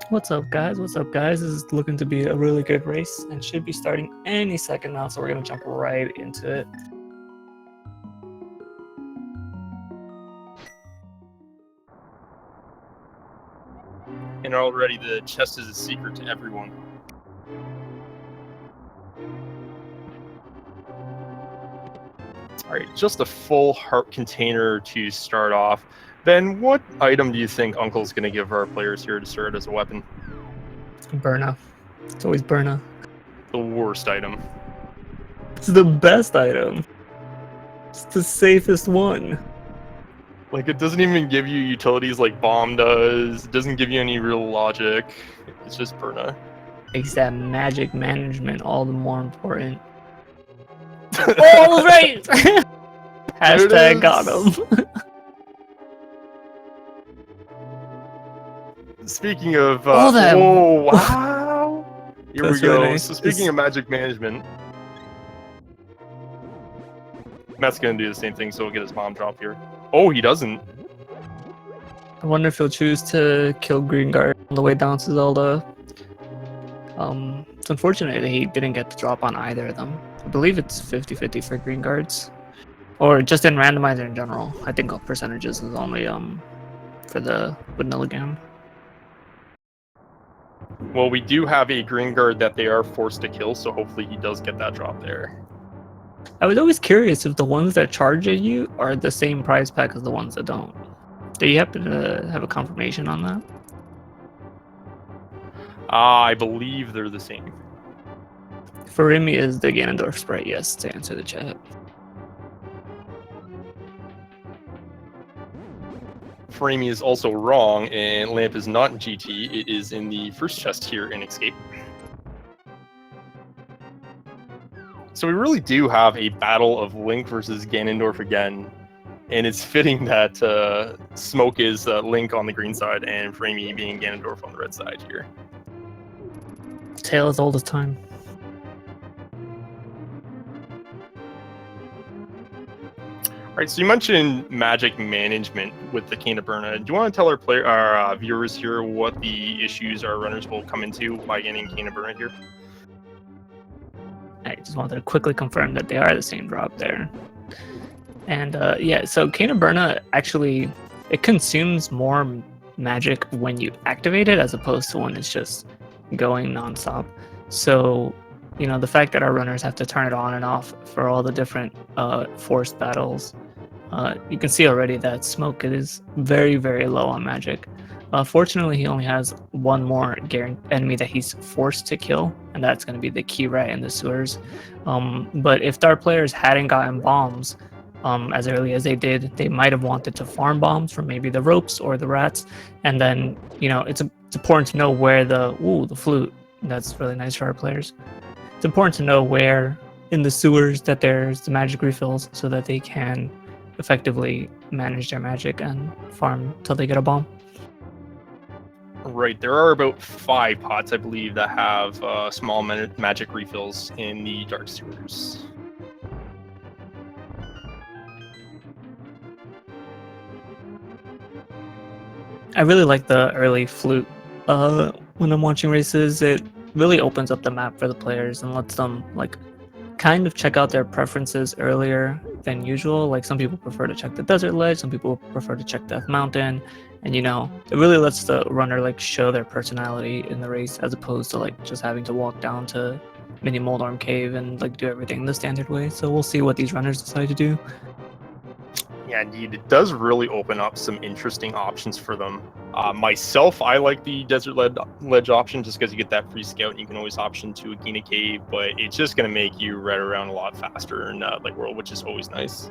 What's up, guys? What's up, guys? This is looking to be a really good race and should be starting any second now, so we're going to jump right into it. And already the chest is a secret to everyone. Alright, just a full heart container to start off. Ben, what item do you think Uncle's going to give our players here to start as a weapon? Burna. It's always Burna. The worst item. It's the best item. It's the safest one. Like, it doesn't even give you utilities like Bomb does. It doesn't give you any real logic. It's just Burna. Makes that magic management all the more important. Oh, right! Hashtag got him. Speaking of... Oh, wow! Here we go. Really nice. So speaking of magic management... Matt's going to do the same thing, so he'll get his bomb drop here. Oh, he doesn't. I wonder if he'll choose to kill Green Guard on the way down to Zelda. It's unfortunate that he didn't get the drop on either of them. I believe it's 50-50 for Green Guards. Or just in Randomizer in general. I think all percentages is only for the vanilla game. Well, we do have a Green Guard that they are forced to kill, so hopefully he does get that drop there. I was always curious if the ones that charge at you are the same prize pack as the ones that don't. Do you happen to have a confirmation on that? I believe they're the same. Furaime is the Ganondorf sprite, yes, to answer the chat. Furaime is also wrong, and Lamp is not in GT. It is in the first chest here in Escape. So we really do have a battle of Link versus Ganondorf again, and it's fitting that Smoke is Link on the green side and Furaime being Ganondorf on the red side here. Tale as old as time. Alright, so you mentioned magic management with the Cane of Burna. Do you want to tell our viewers here what the issues our runners will come into by getting Cane of Burna here? I just wanted to quickly confirm that they are the same drop there. And yeah, so Cane of Burna actually, it consumes more magic when you activate it as opposed to when it's just going nonstop. So, you know, the fact that our runners have to turn it on and off for all the different forced battles, you can see already that Smoke is very, very low on magic. Fortunately, he only has one more enemy that he's forced to kill, and that's going to be the key rat in the sewers. But if our players hadn't gotten bombs as early as they did, they might have wanted to farm bombs from maybe the ropes or the rats. And then, you know, it's important to know where the flute. That's really nice for our players. It's important to know where in the sewers that there's the magic refills so that they can effectively manage their magic and farm till they get a bomb. Right, there are about 5 pots, I believe, that have small magic refills in the Dark Sewers. I really like the early flute. When I'm watching races, it really opens up the map for the players and lets them like kind of check out their preferences earlier than usual. Like some people prefer to check the desert ledge, some people prefer to check Death Mountain, and you know, it really lets the runner like show their personality in the race as opposed to like just having to walk down to Mini Moldorm Cave and like do everything the standard way. So we'll see what these runners decide to do. Yeah, indeed. It does really open up some interesting options for them. Myself, I like the Desert Ledge option just because you get that free scout and you can always option to Agina Cave, but it's just going to make you ride around a lot faster in Lake World, which is always nice.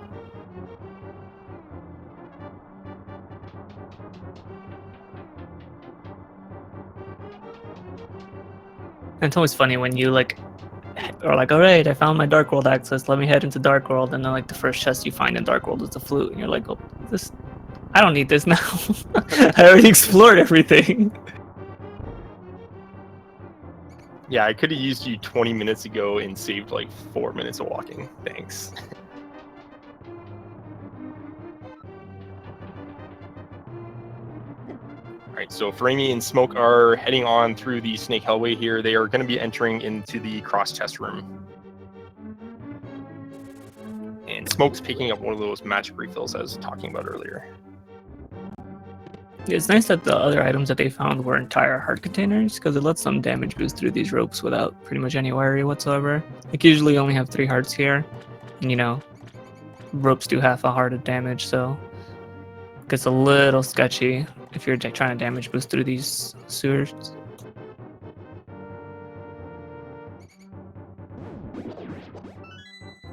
And it's always funny when you like are like, all right, I found my Dark World access, let me head into Dark World, and then like the first chest you find in Dark World is the flute, and you're like, oh, this, I don't need this now. I already explored everything. Yeah, I could have used you 20 minutes ago and saved like 4 minutes of walking. Thanks. Alright, so Furaime and Smoke are heading on through the Snake Hellway here. They are going to be entering into the cross chest room. And Smoke's picking up one of those magic refills I was talking about earlier. It's nice that the other items that they found were entire heart containers, because it lets them damage boost through these ropes without pretty much any worry whatsoever. Like, usually you only have 3 hearts here, and you know, ropes do half a heart of damage, so it gets a little sketchy if you're trying to damage boost through these sewers.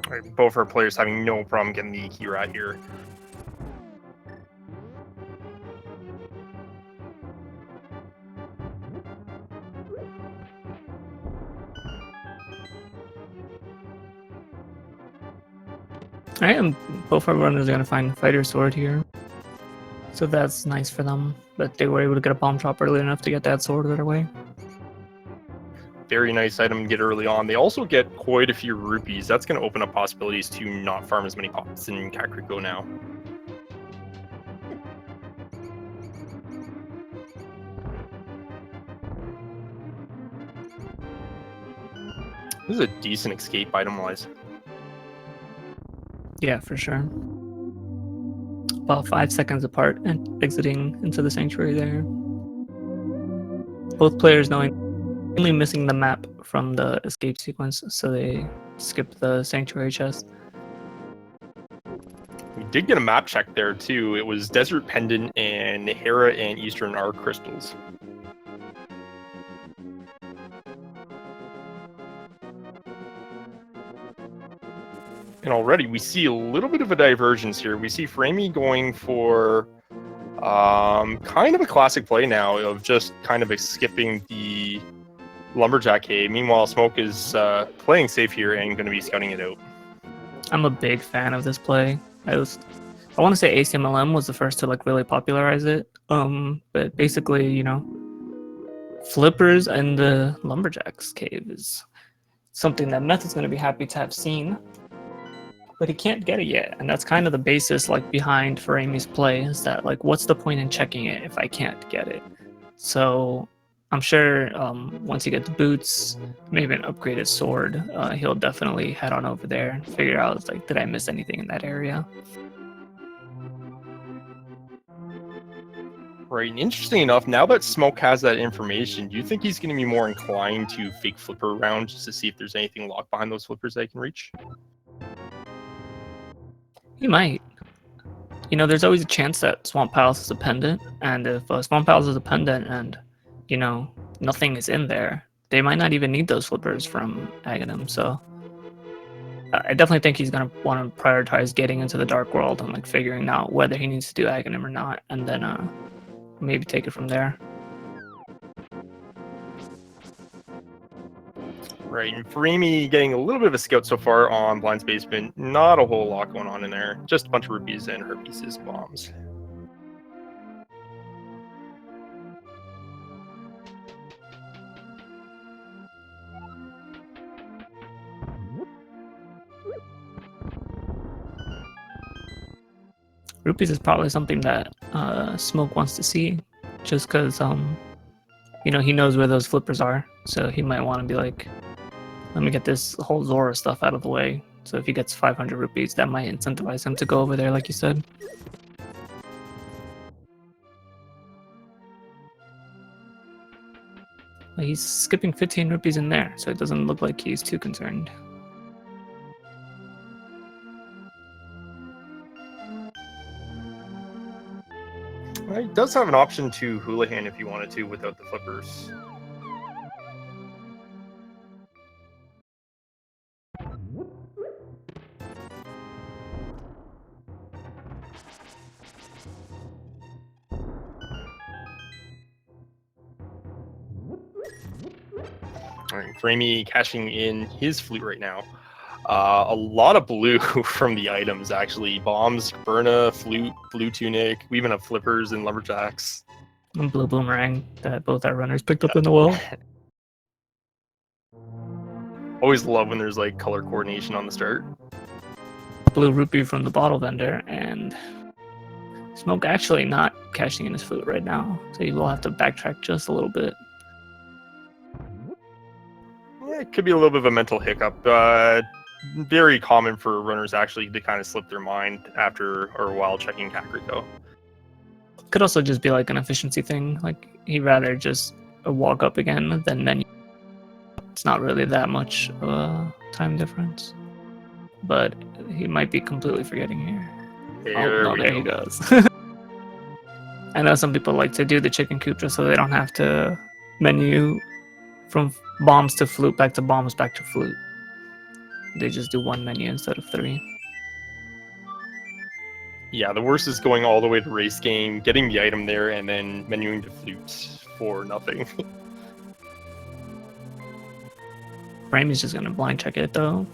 Right, both our players having no problem getting the key rat here. Alright, and both our runners are going to find a fighter sword here. So that's nice for them, but they were able to get a bomb drop early enough to get that sword right away. Very nice item to get early on. They also get quite a few rupees. That's going to open up possibilities to not farm as many pops in Kakariko now. This is a decent escape item-wise. Yeah, for sure. About 5 seconds apart and exiting into the sanctuary there. Both players only missing the map from the escape sequence, so they skip the sanctuary chest. We did get a map check there too. It was Desert Pendant and Hera and Eastern Arc crystals. And already we see a little bit of a divergence here. We see Furaime going for kind of a classic play now of just kind of skipping the Lumberjack cave. Meanwhile, Smoke is playing safe here and going to be scouting it out. I'm a big fan of this play. I want to say ACMLM was the first to like really popularize it. But basically, you know, flippers and the Lumberjack's cave is something that Meth is going to be happy to have seen. But he can't get it yet, and that's kind of the basis like behind Furaime's play, is that like, what's the point in checking it if I can't get it? So I'm sure once you get the boots, maybe an upgraded sword, he'll definitely head on over there and figure out like, did I miss anything in that area? Right, and interesting enough, now that Smoke has that information, do you think he's going to be more inclined to fake flipper around just to see if there's anything locked behind those flippers that he can reach? He might. You know, there's always a chance that Swamp Palace is a pendant, and if Swamp Palace is a pendant and, you know, nothing is in there, they might not even need those flippers from Aghanim, so I definitely think he's going to want to prioritize getting into the Dark World and, like, figuring out whether he needs to do Aghanim or not, and then maybe take it from there. Right, and Furaime getting a little bit of a scout so far on Blind's basement. Not a whole lot going on in there. Just a bunch of rupees and her pieces bombs. Rupees is probably something that Smoke wants to see, just because, you know, he knows where those flippers are, so he might want to be like, let me get this whole Zora stuff out of the way. So if he gets 500 rupees, that might incentivize him to go over there, like you said. But he's skipping 15 rupees in there, so it doesn't look like he's too concerned. He does have an option to Houlihan if you wanted to without the flippers. Alright, Furaime cashing in his flute right now. A lot of blue from the items, actually. Bombs, Burna, flute, blue tunic. We even have flippers and lumberjacks. And blue boomerang that both our runners picked up in the wall. Always love when there's like color coordination on the start. Blue rupee from the bottle vendor, and Smoke actually not cashing in his flute right now, so he will have to backtrack just a little bit. Yeah, it could be a little bit of a mental hiccup. Very common for runners actually to kind of slip their mind after or while checking Kakariko. Could also just be like an efficiency thing. Like he'd rather just walk up again than menu. It's not really that much of a time difference, but he might be completely forgetting here. There he goes. I know some people like to do the chicken coop just so they don't have to menu from bombs to flute back to bombs back to flute. They just do one menu instead of 3. Yeah, the worst is going all the way to race game, getting the item there, and then menuing to flute for nothing. Furaime is just gonna blind check it though.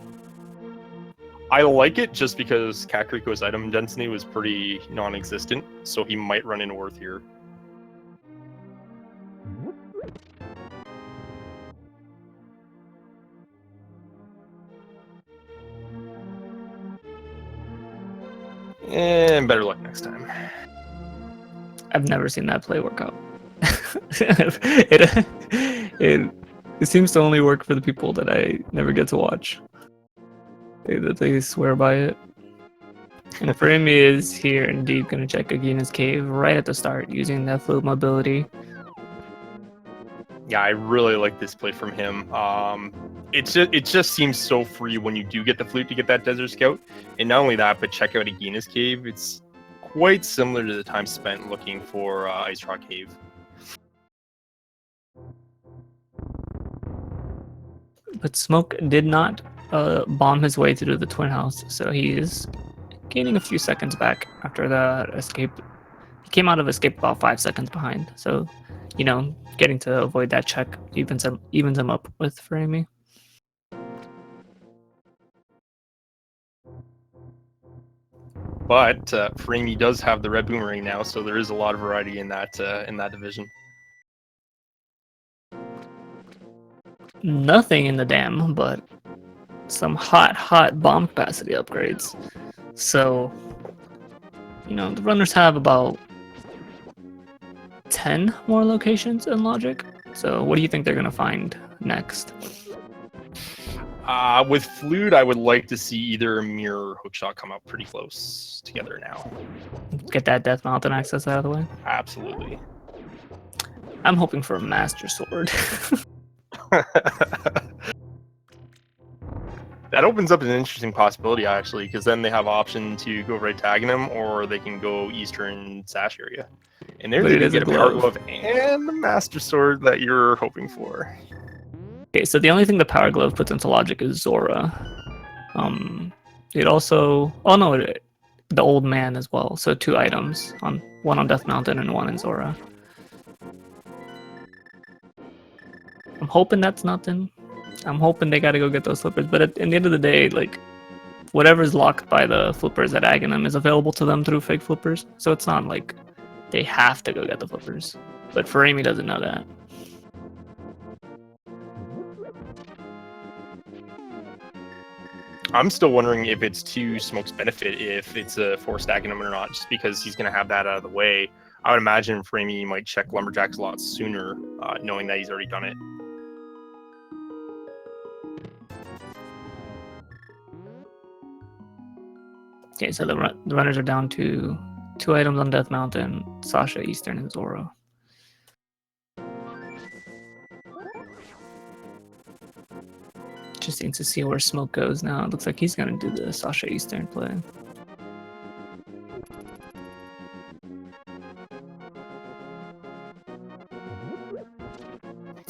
I like it just because Kakariko's item density was pretty non-existent, so he might run into Worth here. And better luck next time. I've never seen that play work out. it seems to only work for the people that I never get to watch. They swear by it. And Furaime is here indeed going to check Agina's cave right at the start using that flute mobility. Yeah, I really like this play from him. It just seems so free when you do get the flute to get that Desert Scout. And not only that, but check out Agina's cave. It's quite similar to the time spent looking for Ice Rock Cave. But Smoke did not bomb his way through the Twin House, so he is gaining a few seconds back after the escape. He came out of escape about 5 seconds behind, so you know, getting to avoid that check evens him up with Furaime. But Furaime does have the red boomerang now, so there is a lot of variety in that division. Nothing in the dam, but some hot bomb capacity upgrades. So, you know, the runners have about 10 more locations in Logic. So what do you think they're going to find next? With Flute, I would like to see either Mirror or Hookshot come up pretty close together now. Get that Death Mountain access out of the way? Absolutely. I'm hoping for a Master Sword. That opens up an interesting possibility, actually, because then they have option to go right tagging him, or they can go Eastern Sash area. And there they get a Power Glove and the Master Sword that you're hoping for. Okay, so the only thing the Power Glove puts into Logic is Zora. It also... Oh no, the Old Man as well. So 2 items. One on Death Mountain and one in Zora. I'm hoping that's nothing. I'm hoping they gotta go get those flippers, but at the end of the day, like, whatever's locked by the flippers at Aghanim is available to them through fake flippers, so it's not like they have to go get the flippers. But Furaime doesn't know that. I'm still wondering if it's to Smoke's benefit if it's a forced Aghanim or not, just because he's gonna have that out of the way. I would imagine Furaime might check Lumberjacks a lot sooner, knowing that he's already done it. Okay, so the runners are down to 2 items on Death Mountain, Sasha, Eastern, and Zora. Interesting to see where Smoke goes now. It looks like he's going to do the Sasha Eastern play.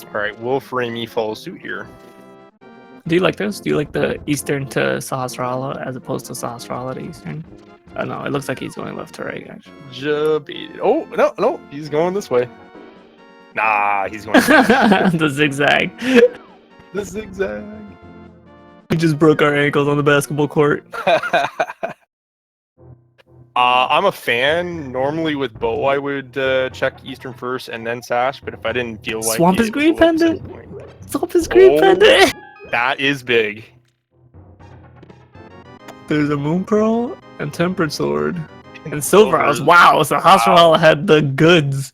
Alright, will Furaime follow suit here? Do you like this? Do you like the Eastern to Sahasrara as opposed to Sahasrara to Eastern? Oh no, it looks like he's going left to right, actually. Oh, no, he's going this way. Nah, he's going the zigzag. The zigzag. We just broke our ankles on the basketball court. I'm a fan. Normally with Bow, I would check Eastern first and then Sash, but if I didn't feel like Swamp is Green Pendant! Swamp is Green Pendant! That is big. There's a Moon Pearl and Tempered Sword. And Silverhouse, wow, so Hasselhoff had the goods.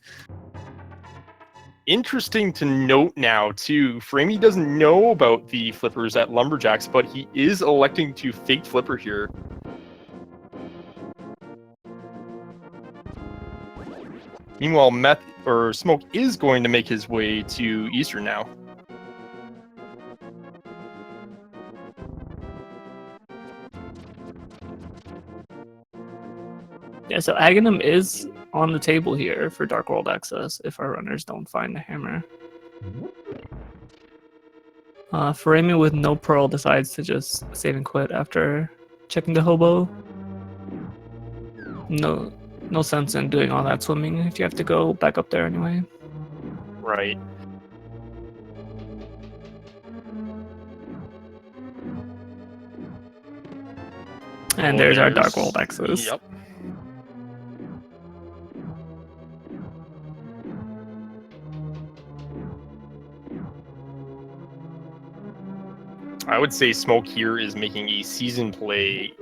Interesting to note now, too, Furaime doesn't know about the flippers at Lumberjacks, but he is electing to fake flipper here. Meanwhile, Smoke is going to make his way to Eastern now. Yeah, so Aghanim is on the table here for Dark World access if our runners don't find the hammer. Furaime with no pearl decides to just save and quit after checking the hobo. No sense in doing all that swimming if you have to go back up there anyway. Right. And there's our Dark World access. Yep. I would say Smoke here is making a season play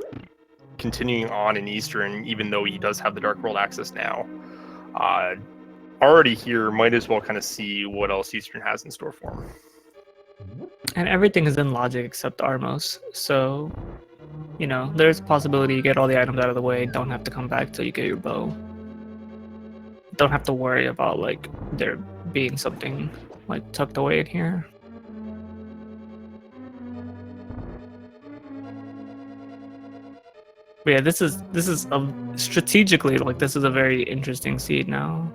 continuing on in Eastern, even though he does have the Dark World access now. Already here, might as well kind of see what else Eastern has in store for him. And everything is in logic except Armos, so you know, there's a possibility you get all the items out of the way, don't have to come back till you get your bow. Don't have to worry about like there being something like tucked away in here. But yeah, this is strategically like this is a very interesting seed now.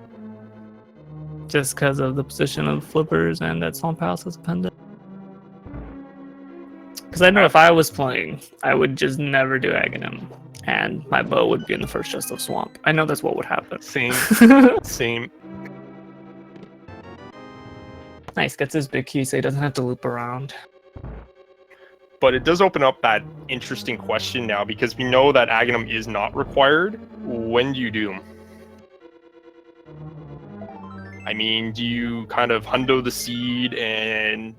Just because of the position of flippers and that Swamp House is a pendant. Because I know if I was playing, I would just never do Aghanim, and my bow would be in the first chest of Swamp. I know that's what would happen. Same. Same. Nice, gets his big key so he doesn't have to loop around. But it does open up that interesting question now, because we know that Aghanim is not required. When do you do them? I mean, do you kind of hundo the seed and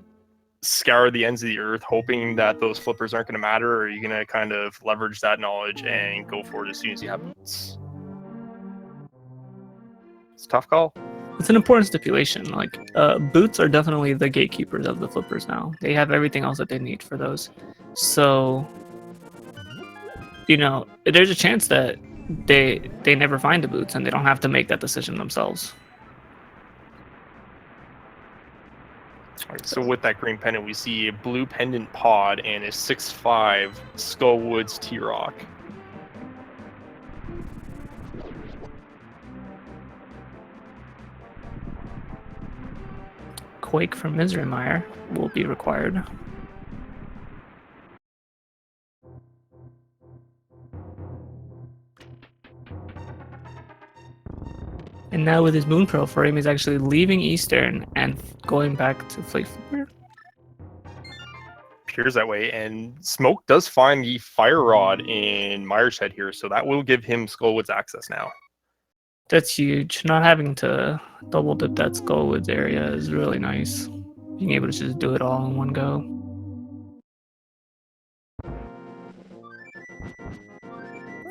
scour the ends of the earth, hoping that those flippers aren't going to matter, or are you going to kind of leverage that knowledge and go for it as soon as you have boots? It's a tough call. It's an important stipulation. Like, boots are definitely the gatekeepers of the flippers now. They have everything else that they need for those. So, you know, there's a chance that they never find the boots and they don't have to make that decision themselves. Alright, so with that green pendant, we see a blue pendant pod and a 6'5" Skullwoods T-Rock. Quake from Misery will be required. And now with his Moon Pearl, Furaime is actually leaving Eastern and going back to Flake Flipper. Appears that way, and Smoke does find the Fire Rod in Meyer's Head here, so that will give him Skullwoods access now. That's huge. Not having to double dip that Skullwoods area is really nice. Being able to just do it all in one go.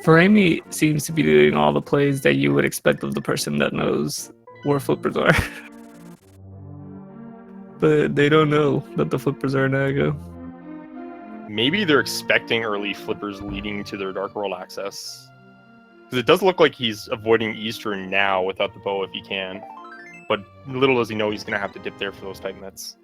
Furaime seems to be doing all the plays that you would expect of the person that knows where flippers are. But they don't know that the flippers are in Naga. Maybe they're expecting early flippers leading to their Dark World access. Because it does look like he's avoiding Eastern now without the bow if he can. But little does he know he's going to have to dip there for those type nets.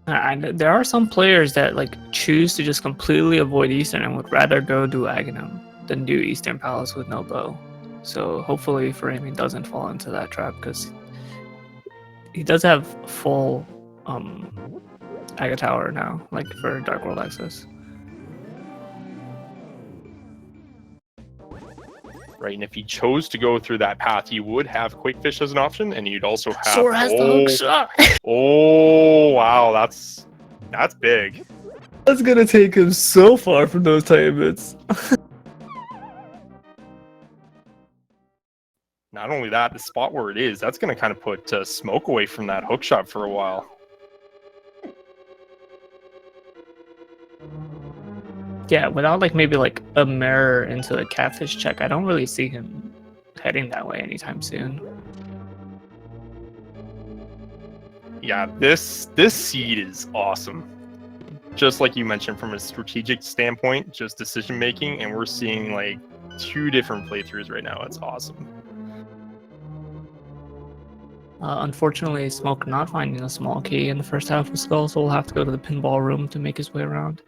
There are some players that like choose to just completely avoid Eastern and would rather go do Aghanim than do Eastern Palace with no bow. So hopefully Furaime doesn't fall into that trap, because he does have full Aga Tower now, like for Dark World access. Right, and if he chose to go through that path, he would have Quakefish as an option, and you'd also have... Sora has the hook shot! Oh, wow, that's big. That's gonna take him so far from those Titan bits. Not only that, the spot where it is, that's going to kind of put Smoke away from that hook shot for a while. Yeah, without like maybe like a mirror into a catfish check, I don't really see him heading that way anytime soon. Yeah, this seed is awesome. Just like you mentioned, from a strategic standpoint, just decision making, and we're seeing like 2 different playthroughs right now. It's awesome. Unfortunately, Smoke not finding a small key in the first half of Skull, so we'll have to go to the pinball room to make his way around.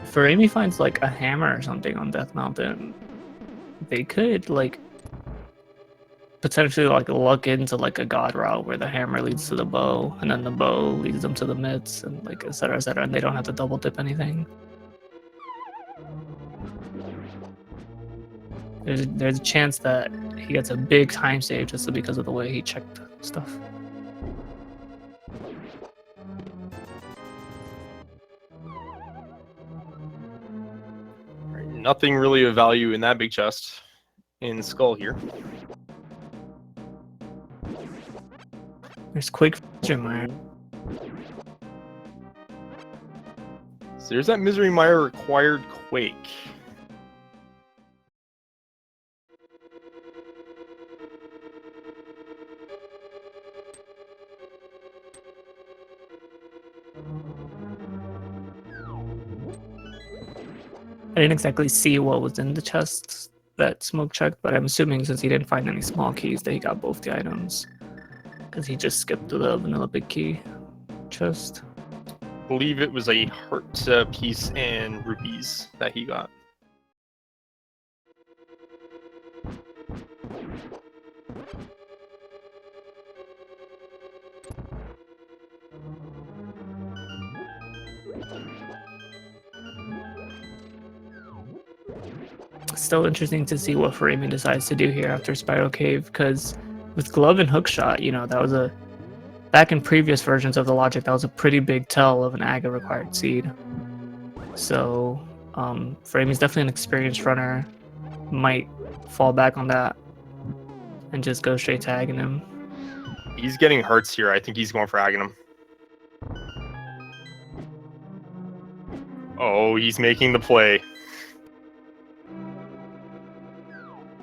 If Furaime finds like a hammer or something on Death Mountain, they could like potentially like luck into like a god route where the hammer leads to the bow, and then the bow leads them to the mitts, and like etc., and they don't have to double dip anything. There's a chance that he gets a big time save just because of the way he checked stuff. Right, nothing really of value in that big chest in Skull here. There's quick Mire. So there's that Misery Mire required Quake. I didn't exactly see what was in the chest that Smoke checked, but I'm assuming since he didn't find any small keys that he got both the items. Because he just skipped the vanilla big key chest. I believe it was a heart piece and rupees that he got. Still interesting to see what Furaime decides to do here after Spiral Cave, because with Glove and Hookshot, you know, that was a... Back in previous versions of the logic, that was a pretty big tell of an Aga required seed. So, Furaime's definitely an experienced runner. Might fall back on that and just go straight to Aghanim. He's getting hearts here. I think he's going for Aghanim. Oh, he's making the play.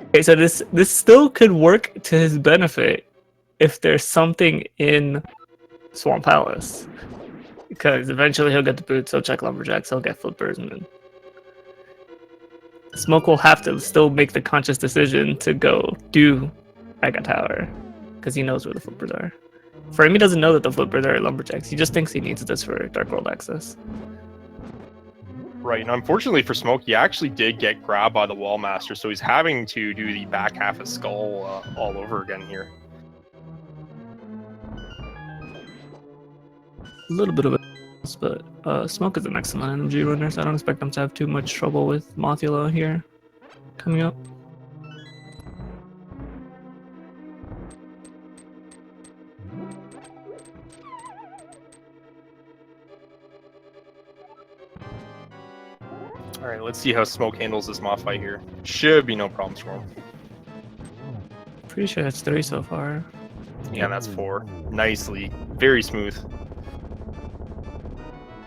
Okay, so this still could work to his benefit if there's something in Swamp Palace. Because eventually he'll get the boots, he'll check Lumberjacks, he'll get flippers, and then Smoke will have to still make the conscious decision to go do Aga Tower. Because he knows where the flippers are. Furaime doesn't know that the flippers are at Lumberjacks, he just thinks he needs this for Dark World access. Right, and unfortunately for Smoke, he actually did get grabbed by the Wall Master, so he's having to do the back half of Skull all over again here. A little bit of it, but Smoke is an excellent MG runner, so I don't expect them to have too much trouble with Mothula here coming up. Alright, let's see how Smoke handles this moth fight here. Should be no problems for him. Pretty sure that's 3 so far. Yeah, that's 4. Nicely. Very smooth.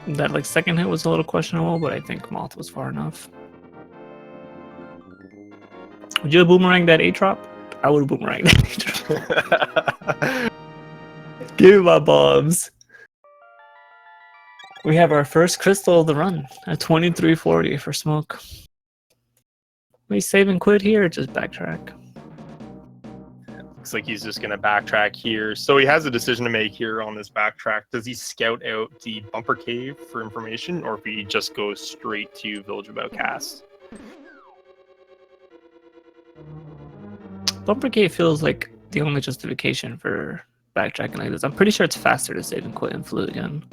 That like second hit was a little questionable, but I think Moth was far enough. Would you have boomeranged that Aatrop? I would have boomeranged that Aatrop. Give me my bombs. We have our first crystal of the run at 2340 for Smoke. We save and quit here, or just backtrack? Looks like he's just going to backtrack here. So he has a decision to make here on this backtrack. Does he scout out the Bumper Cave for information, or if he just goes straight to Village of Outcasts? Bumper Cave feels like the only justification for backtracking like this. I'm pretty sure it's faster to save and quit and Flute again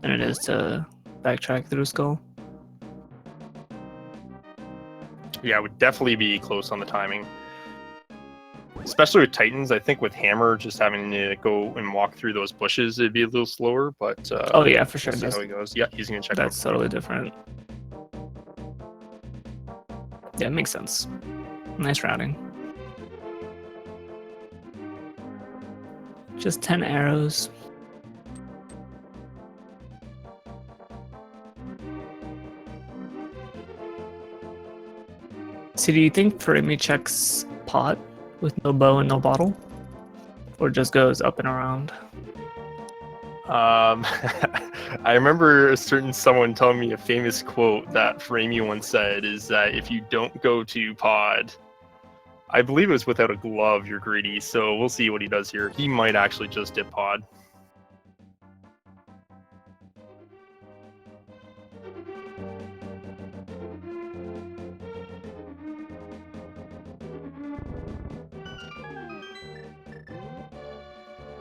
than it is to backtrack through Skull. Yeah, it would definitely be close on the timing. Especially with Titans, I think with Hammer, just having to go and walk through those bushes, it'd be a little slower, but... oh yeah, for sure. We'll see how he goes. Yeah, he's going to check That's totally different. Yeah, it makes sense. Nice routing. Just 10 arrows. So do you think Furaime checks pot with no bow and no bottle? Or just goes up and around? I remember a certain someone telling me a famous quote that Furaime once said is that if you don't go to pod, I believe it was without a glove, you're greedy. So we'll see what he does here. He might actually just dip pod.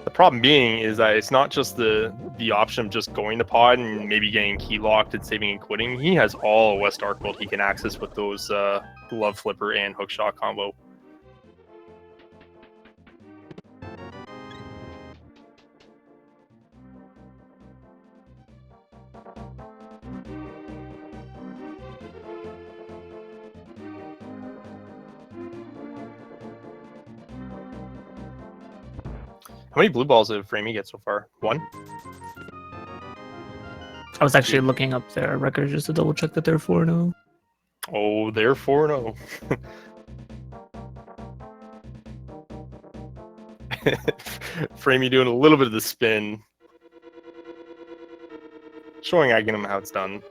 The problem being is that it's not just the option of just going to pod and maybe getting key locked and saving and quitting. He has all West Dark World he can access with those glove flipper and hookshot combo. How many blue balls did Furaime get so far? 1? I was actually looking up their records just to double check that they're 4-0. Oh, they're 4-0. Furaime doing a little bit of the spin. Showing Aghanim how it's done.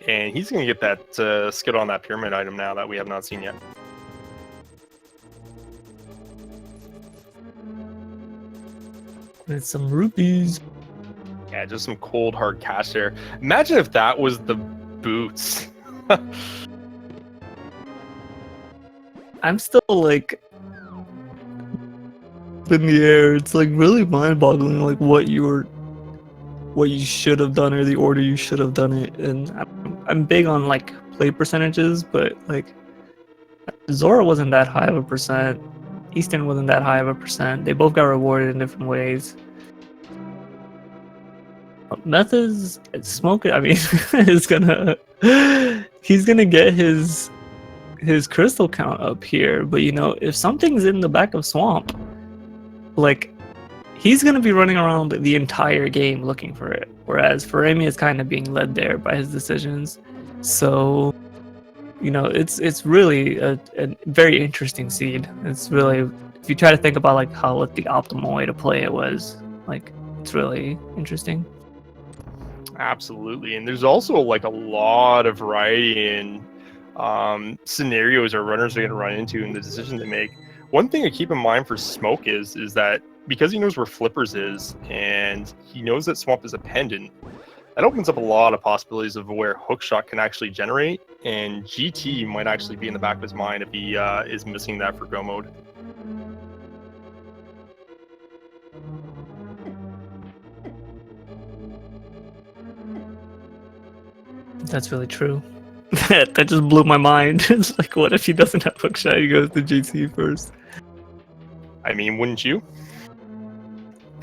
And he's going to get that skid on that pyramid item now that we have not seen yet. It's some rupees. Yeah, just some cold, hard cash there. Imagine if that was the boots. I'm still like in the air. It's like really mind-boggling, like what you should have done or the order you should have done it. And I'm big on like play percentages, but like Zora wasn't that high of a percent. Eastern wasn't that high of a percent. They both got rewarded in different ways. Method's Smoke, I mean, he's gonna get his crystal count up here, but you know, if something's in the back of Swamp, like he's gonna be running around the entire game looking for it. Whereas Furaime is kind of being led there by his decisions. So you know, it's really a very interesting seed. It's really, if you try to think about like what the optimal way to play it was, like it's really interesting. Absolutely, and there's also like a lot of variety in scenarios our runners are going to run into and the decisions they make. One thing to keep in mind for Smoke is that because he knows where Flippers is and he knows that Swamp is a pendant, that opens up a lot of possibilities of where Hookshot can actually generate, and GT might actually be in the back of his mind if he is missing that for Go mode. That's really true. That just blew my mind. It's like, what if he doesn't have Hookshot? He goes to GT first. I mean, wouldn't you?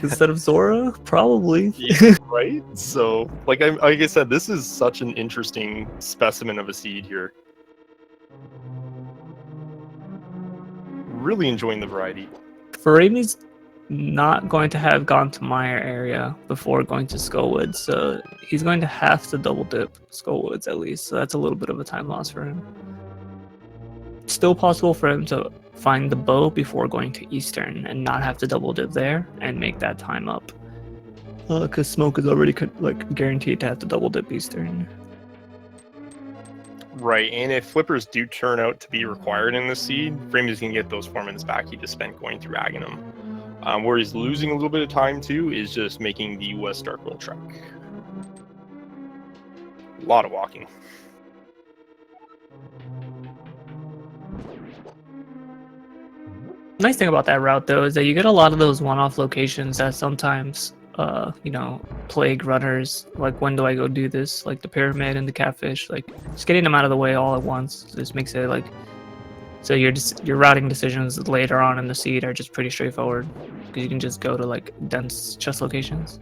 Instead of Zora? Probably. Yeah, right? So, like I said, this is such an interesting specimen of a seed here. Really enjoying the variety. Furaime's not going to have gone to Mire area before going to Skullwoods, so he's going to have to double dip Skullwoods at least, so that's a little bit of a time loss for him. It's still possible for him to find the bow before going to Eastern and not have to double dip there and make that time up. Because Smoke is already like guaranteed to have to double dip Eastern. Right, and if Flippers do turn out to be required in the seed, Furaime's going to get those 4 minutes back he just spent going through Aghanim. Where he's losing a little bit of time too is just making the West Dark World trek. A lot of walking. Nice thing about that route though is that you get a lot of those one-off locations that sometimes you know, plague runners, like when do I go do this, like the pyramid and the catfish, like just getting them out of the way all at once just makes it like, so your routing decisions later on in the seed are just pretty straightforward because you can just go to like dense chest locations.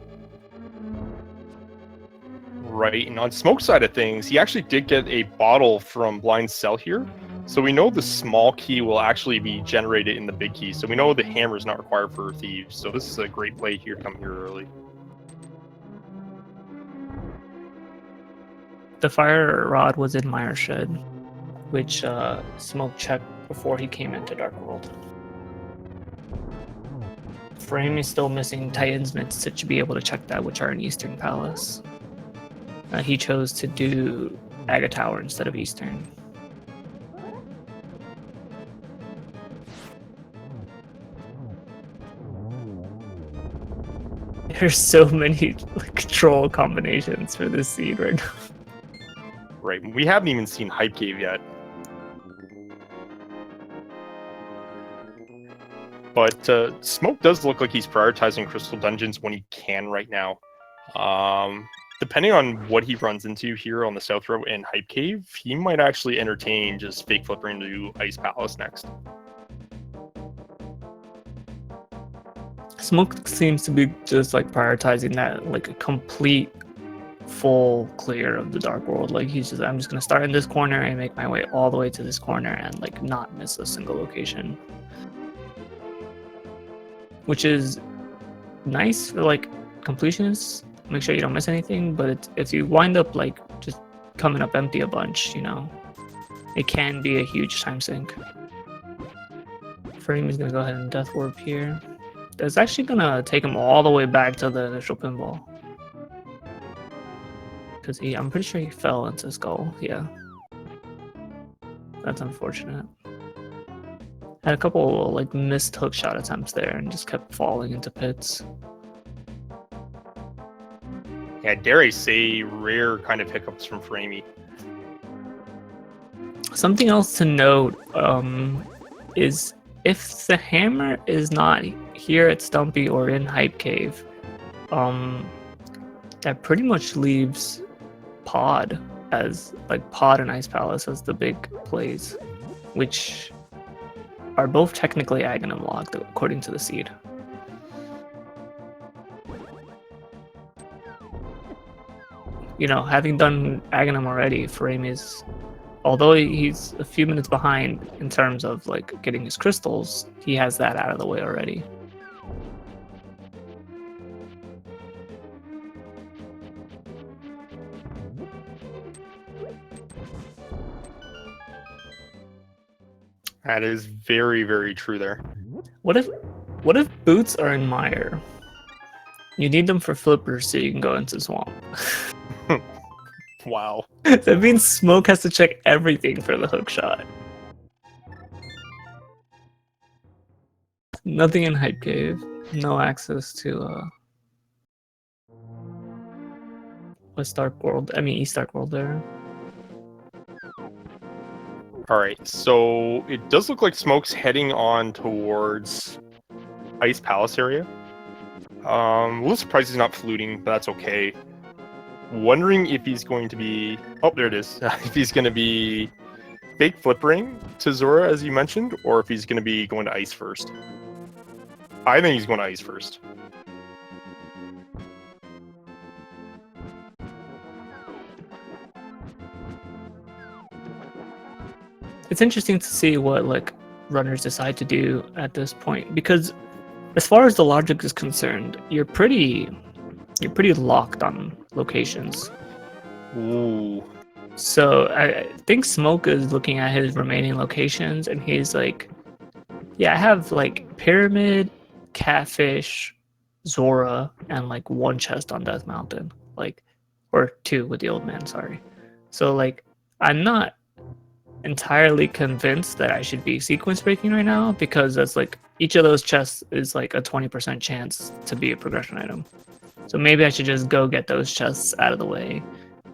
Right, and on Smoke's side of things, he actually did get a bottle from Blind Cell here. So we know the small key will actually be generated in the big key. So we know the hammer is not required for Thieves. So this is a great play here to come here early. The fire rod was in Mire Shed. which Smoke checked before he came into Dark World. Furaime is still missing Titan's Mitts to be able to check that, which are in Eastern Palace. He chose to do Aga Tower instead of Eastern. There's so many control combinations for this seed right now. Right, we haven't even seen Hype Cave yet. But Smoke does look like he's prioritizing Crystal Dungeons when he can right now. Depending on what he runs into here on the South Row and Hype Cave, he might actually entertain just fake flipping to Ice Palace next. Smoke seems to be just like prioritizing that, like a complete full clear of the Dark World. Like he's just, I'm just gonna start in this corner and make my way all the way to this corner and like not miss a single location, which is nice for like completionists. Make sure you don't miss anything, but if you wind up like just coming up empty a bunch, you know, it can be a huge time sink. Furaime is gonna go ahead and Death Warp here. That's actually gonna take him all the way back to the initial pinball. Because I'm pretty sure he fell into Skull, yeah. That's unfortunate. Had a couple like missed hook shot attempts there and just kept falling into pits. Yeah, dare I say, rare kind of hiccups from Furaime. Something else to note is if the hammer is not here at Stumpy or in Hype Cave, that pretty much leaves Pod as like Pod and Ice Palace as the big plays, which are both technically Aghanim locked according to the seed. You know, having done Aghanim already, Furaime is, although he's a few minutes behind in terms of like getting his crystals, he has that out of the way already. That is very, very true there. What if boots are in Mire? You need them for flippers so you can go into Swamp. Wow. That means Smoke has to check everything for the hook shot. Nothing in Hype Cave. No access to West Dark World. I mean East Dark World there. Alright, so it does look like Smoke's heading on towards Ice Palace area. A little surprised he's not fluting, but that's okay. Wondering if he's going to be... Oh, there it is. If he's going to be fake flippering to Zora, as you mentioned, or if he's going to be going to Ice first. I think he's going to Ice first. It's interesting to see what like runners decide to do at this point, because as far as the logic is concerned, you're pretty locked on locations. Ooh. So I think Smoke is looking at his remaining locations and he's like, yeah, I have like Pyramid, Catfish, Zora, and like one chest on Death Mountain, like, or two with the old man, sorry. So like, I'm not entirely convinced that I should be sequence breaking right now, because that's like each of those chests is like a 20% chance to be a progression item. So maybe I should just go get those chests out of the way,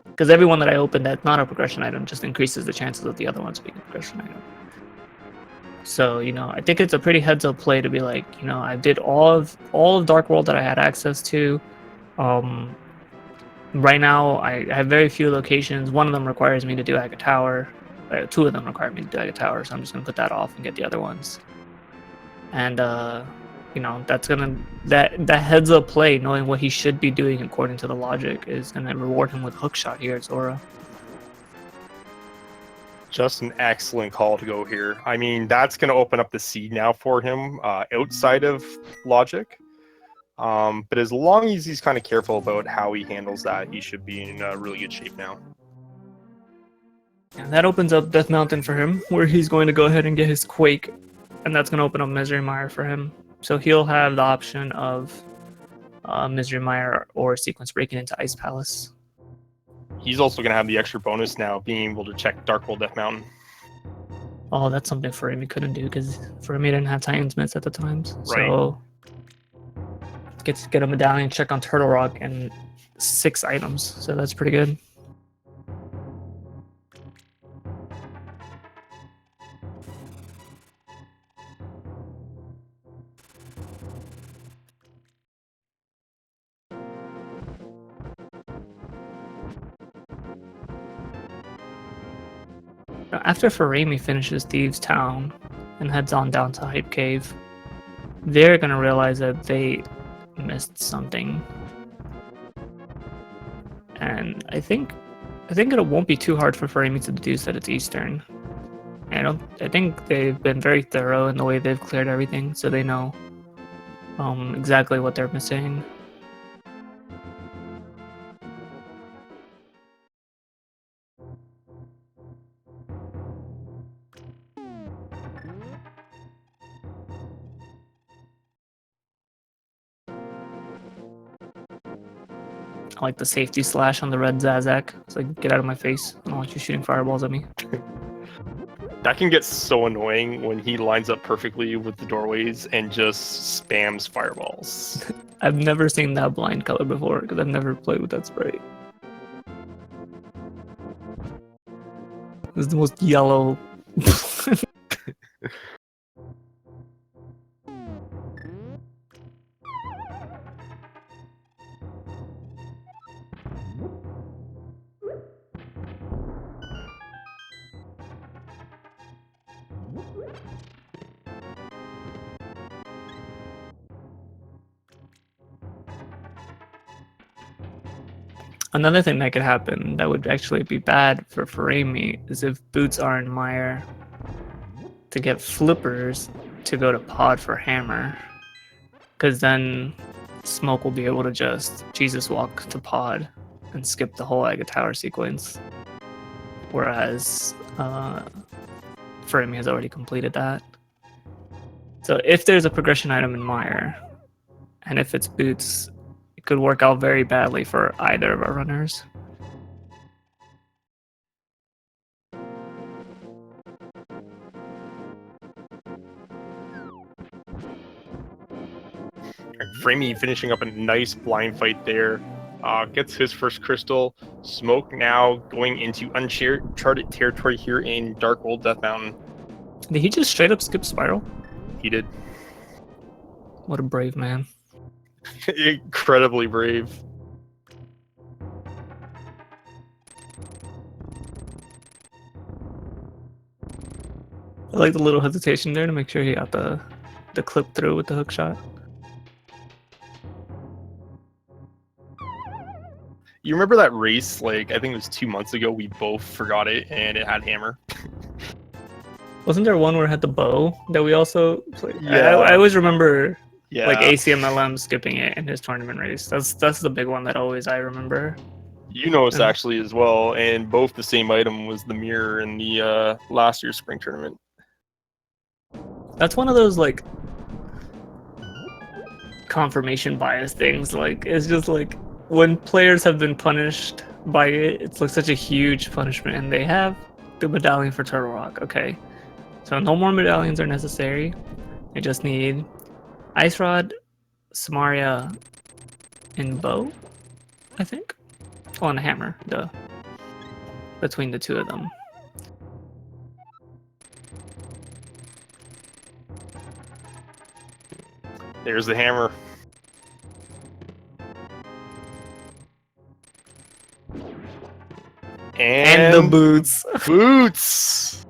because every one that I open that's not a progression item just increases the chances of the other ones being a progression item. So, you know, I think it's a pretty heads up play to be like, you know, I did all of Dark World that I had access to. Right now I have very few locations. One of them requires me to do Aga Tower. Two of them require me to do Aga Tower, so I'm just gonna put that off and get the other ones. And you know, that's gonna that heads up play, knowing what he should be doing according to the logic, is gonna reward him with hookshot here at Zora. Just an excellent call to go here. I mean, that's going to open up the seed now for him outside of logic. But as long as he's kind of careful about how he handles that, he should be in really good shape now. And that opens up Death Mountain for him, where he's going to go ahead and get his Quake, and that's going to open up Misery Mire for him. So he'll have the option of Misery Mire or Sequence Breaking into Ice Palace. He's also going to have the extra bonus now, being able to check Dark Hole Death Mountain. Oh, that's something Furaime couldn't do, because Furaime didn't have Titan's Mitts at the times. Right. So get a medallion check on Turtle Rock and 6 items, so that's pretty good. After Furaime finishes Thieves' Town and heads on down to Hype Cave, they're gonna realize that they missed something. And I think it won't be too hard for Furaime to deduce that it's Eastern. I think they've been very thorough in the way they've cleared everything, so they know exactly what they're missing. I like the safety slash on the red Zazak. It's like, get out of my face. I don't want you shooting fireballs at me. That can get so annoying when he lines up perfectly with the doorways and just spams fireballs. I've never seen that blind color before because I've never played with that spray. It's the most yellow. Another thing that could happen that would actually be bad for Furaime is if boots are in Mire to get flippers to go to pod for hammer. Because then Smoke will be able to just Jesus walk to pod and skip the whole Aga Tower sequence. Whereas Furaime has already completed that. So if there's a progression item in Mire, and if it's boots, it could work out very badly for either of our runners. Framey finishing up a nice blind fight there. Gets his first crystal. Smoke now going into uncharted territory here in Dark Old Death Mountain. Did he just straight up skip Spiral? He did. What a brave man. Incredibly brave. I like the little hesitation there to make sure he got the clip through with the hook shot. You remember that race, like, I think it was 2 months ago, we both forgot it, and it had hammer? Wasn't there one where it had the bow that we also played? Yeah. I always remember Yeah. like ACMLM skipping it in his tournament race. That's the big one that always I remember. You noticed actually as well, and both the same item was the mirror in the last year's spring tournament. That's one of those like confirmation bias things. Like it's just like when players have been punished by it, it's like such a huge punishment, and they have the medallion for Turtle Rock. Okay, so no more medallions are necessary. They just need Ice Rod, Samaria, and Bow, I think. Oh, and a hammer, duh. Between the two of them. There's the hammer. And the boots. Boots!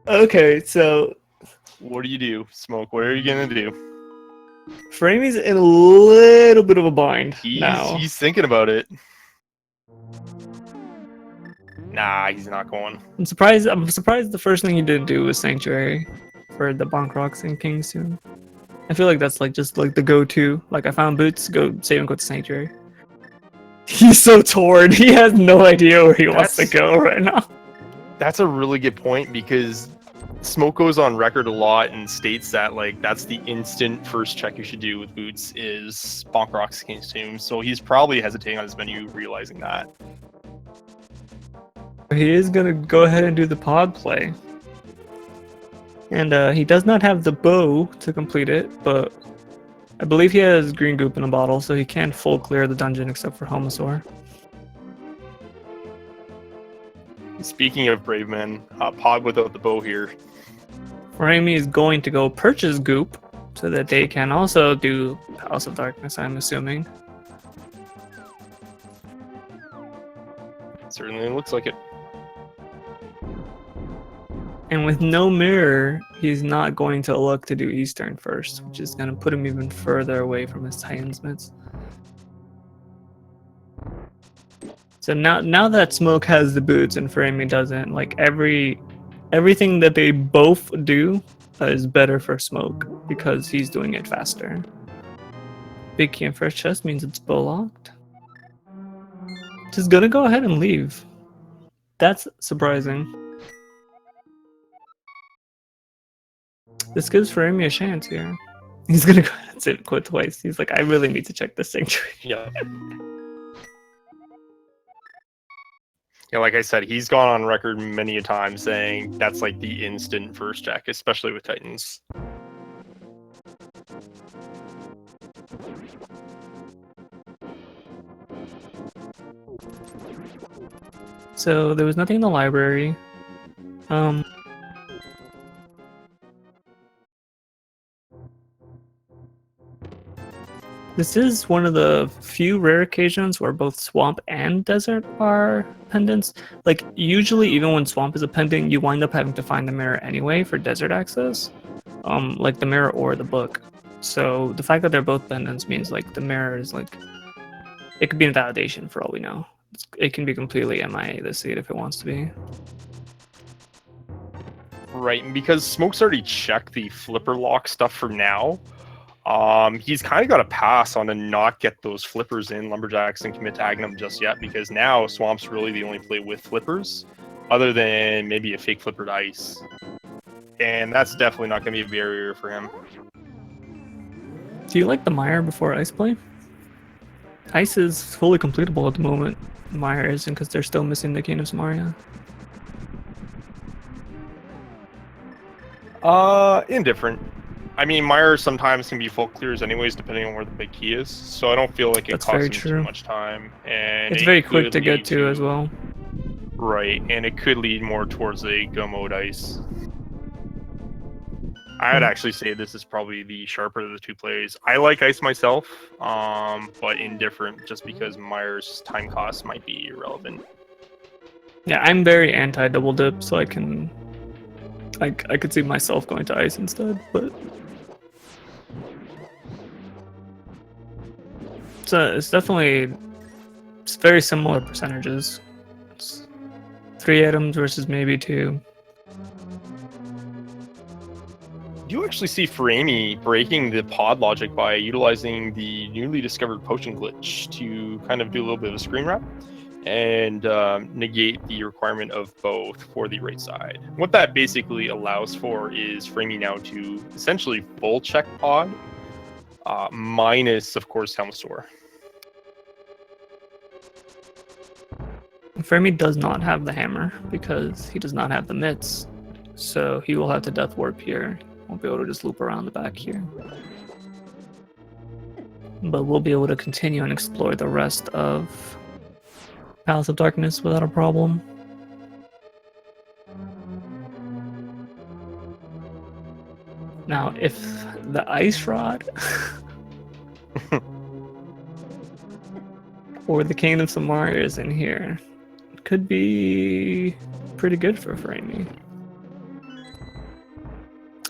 Okay, so What do you do, Smoke? What are you gonna do? Framey's in a little bit of a bind now. He's thinking about it. Nah, he's not going. I'm surprised the first thing he didn't do was Sanctuary for the Bonk Rocks and Kings soon. I feel like that's like just like the go-to. Like I found boots, go save and go to Sanctuary. He's so torn. He has no idea where he wants to go right now. That's a really good point, because Smoke goes on record a lot and states that like that's the instant first check you should do with boots is Bonk Rock's King's Tomb. So he's probably hesitating on his menu, realizing that. He is gonna go ahead and do the pod play. And he does not have the bow to complete it, but I believe he has green goop in a bottle, so he can full clear the dungeon except for Homosaur. Speaking of brave men, pod without the bow here. Furaime is going to go purchase goop so that they can also do Palace of Darkness, I'm assuming. Certainly looks like it. And with no mirror, he's not going to look to do Eastern first, which is going to put him even further away from his Titan's Mitts. So now that Smoke has the boots and Furaime doesn't, like everything that they both do is better for Smoke because he's doing it faster. Big key in first chest means it's bow locked. Just gonna go ahead and leave. That's surprising. This gives Furaime a chance here. He's gonna go ahead and save quit twice. He's like, I really need to check this sanctuary. Yeah. Yeah, like I said, he's gone on record many a time saying that's like the instant first check, especially with Titans. So there was nothing in the library. This is one of the few rare occasions where both swamp and desert are pendants. Like, usually, even when swamp is a pendant, you wind up having to find the mirror anyway for desert access. Like the mirror or the book. So the fact that they're both pendants means like the mirror is like, it could be invalidation for all we know. It can be completely MIA this seed if it wants to be. Right, and because Smoke's already checked the flipper lock stuff for now, he's kind of got to pass on to not get those flippers in Lumberjacks and commit to Agnum just yet, because now Swamp's really the only play with flippers, other than maybe a fake flippered ice. And that's definitely not going to be a barrier for him. Do you like the Mire before Ice play? Ice is fully completable at the moment. Mire isn't because they're still missing the King of Samaria. Indifferent. I mean, Mire sometimes can be full clears anyways, depending on where the big key is. So I don't feel like it costs him too much time. And it's very quick to get to as well. Right, and it could lead more towards a go mode ice. I would actually say this is probably the sharper of the two plays. I like ice myself, but indifferent just because Mire's time cost might be irrelevant. Yeah, I'm very anti double dip, so I could see myself going to ice instead, but it's definitely very similar percentages. It's 3 items versus maybe 2. Do you actually see Furaime breaking the pod logic by utilizing the newly discovered potion glitch to kind of do a little bit of a screen wrap and negate the requirement of both for the right side? What that basically allows for is Furaime now to essentially full check pod, minus, of course, Helmsaur. Furaime does not have the hammer because he does not have the mitts, so he will have to death warp here. Won't be able to just loop around the back here. But we'll be able to continue and explore the rest of Palace of Darkness without a problem. Now, if the Ice Rod or the King of Samaria is in here, it could be pretty good for Furaime.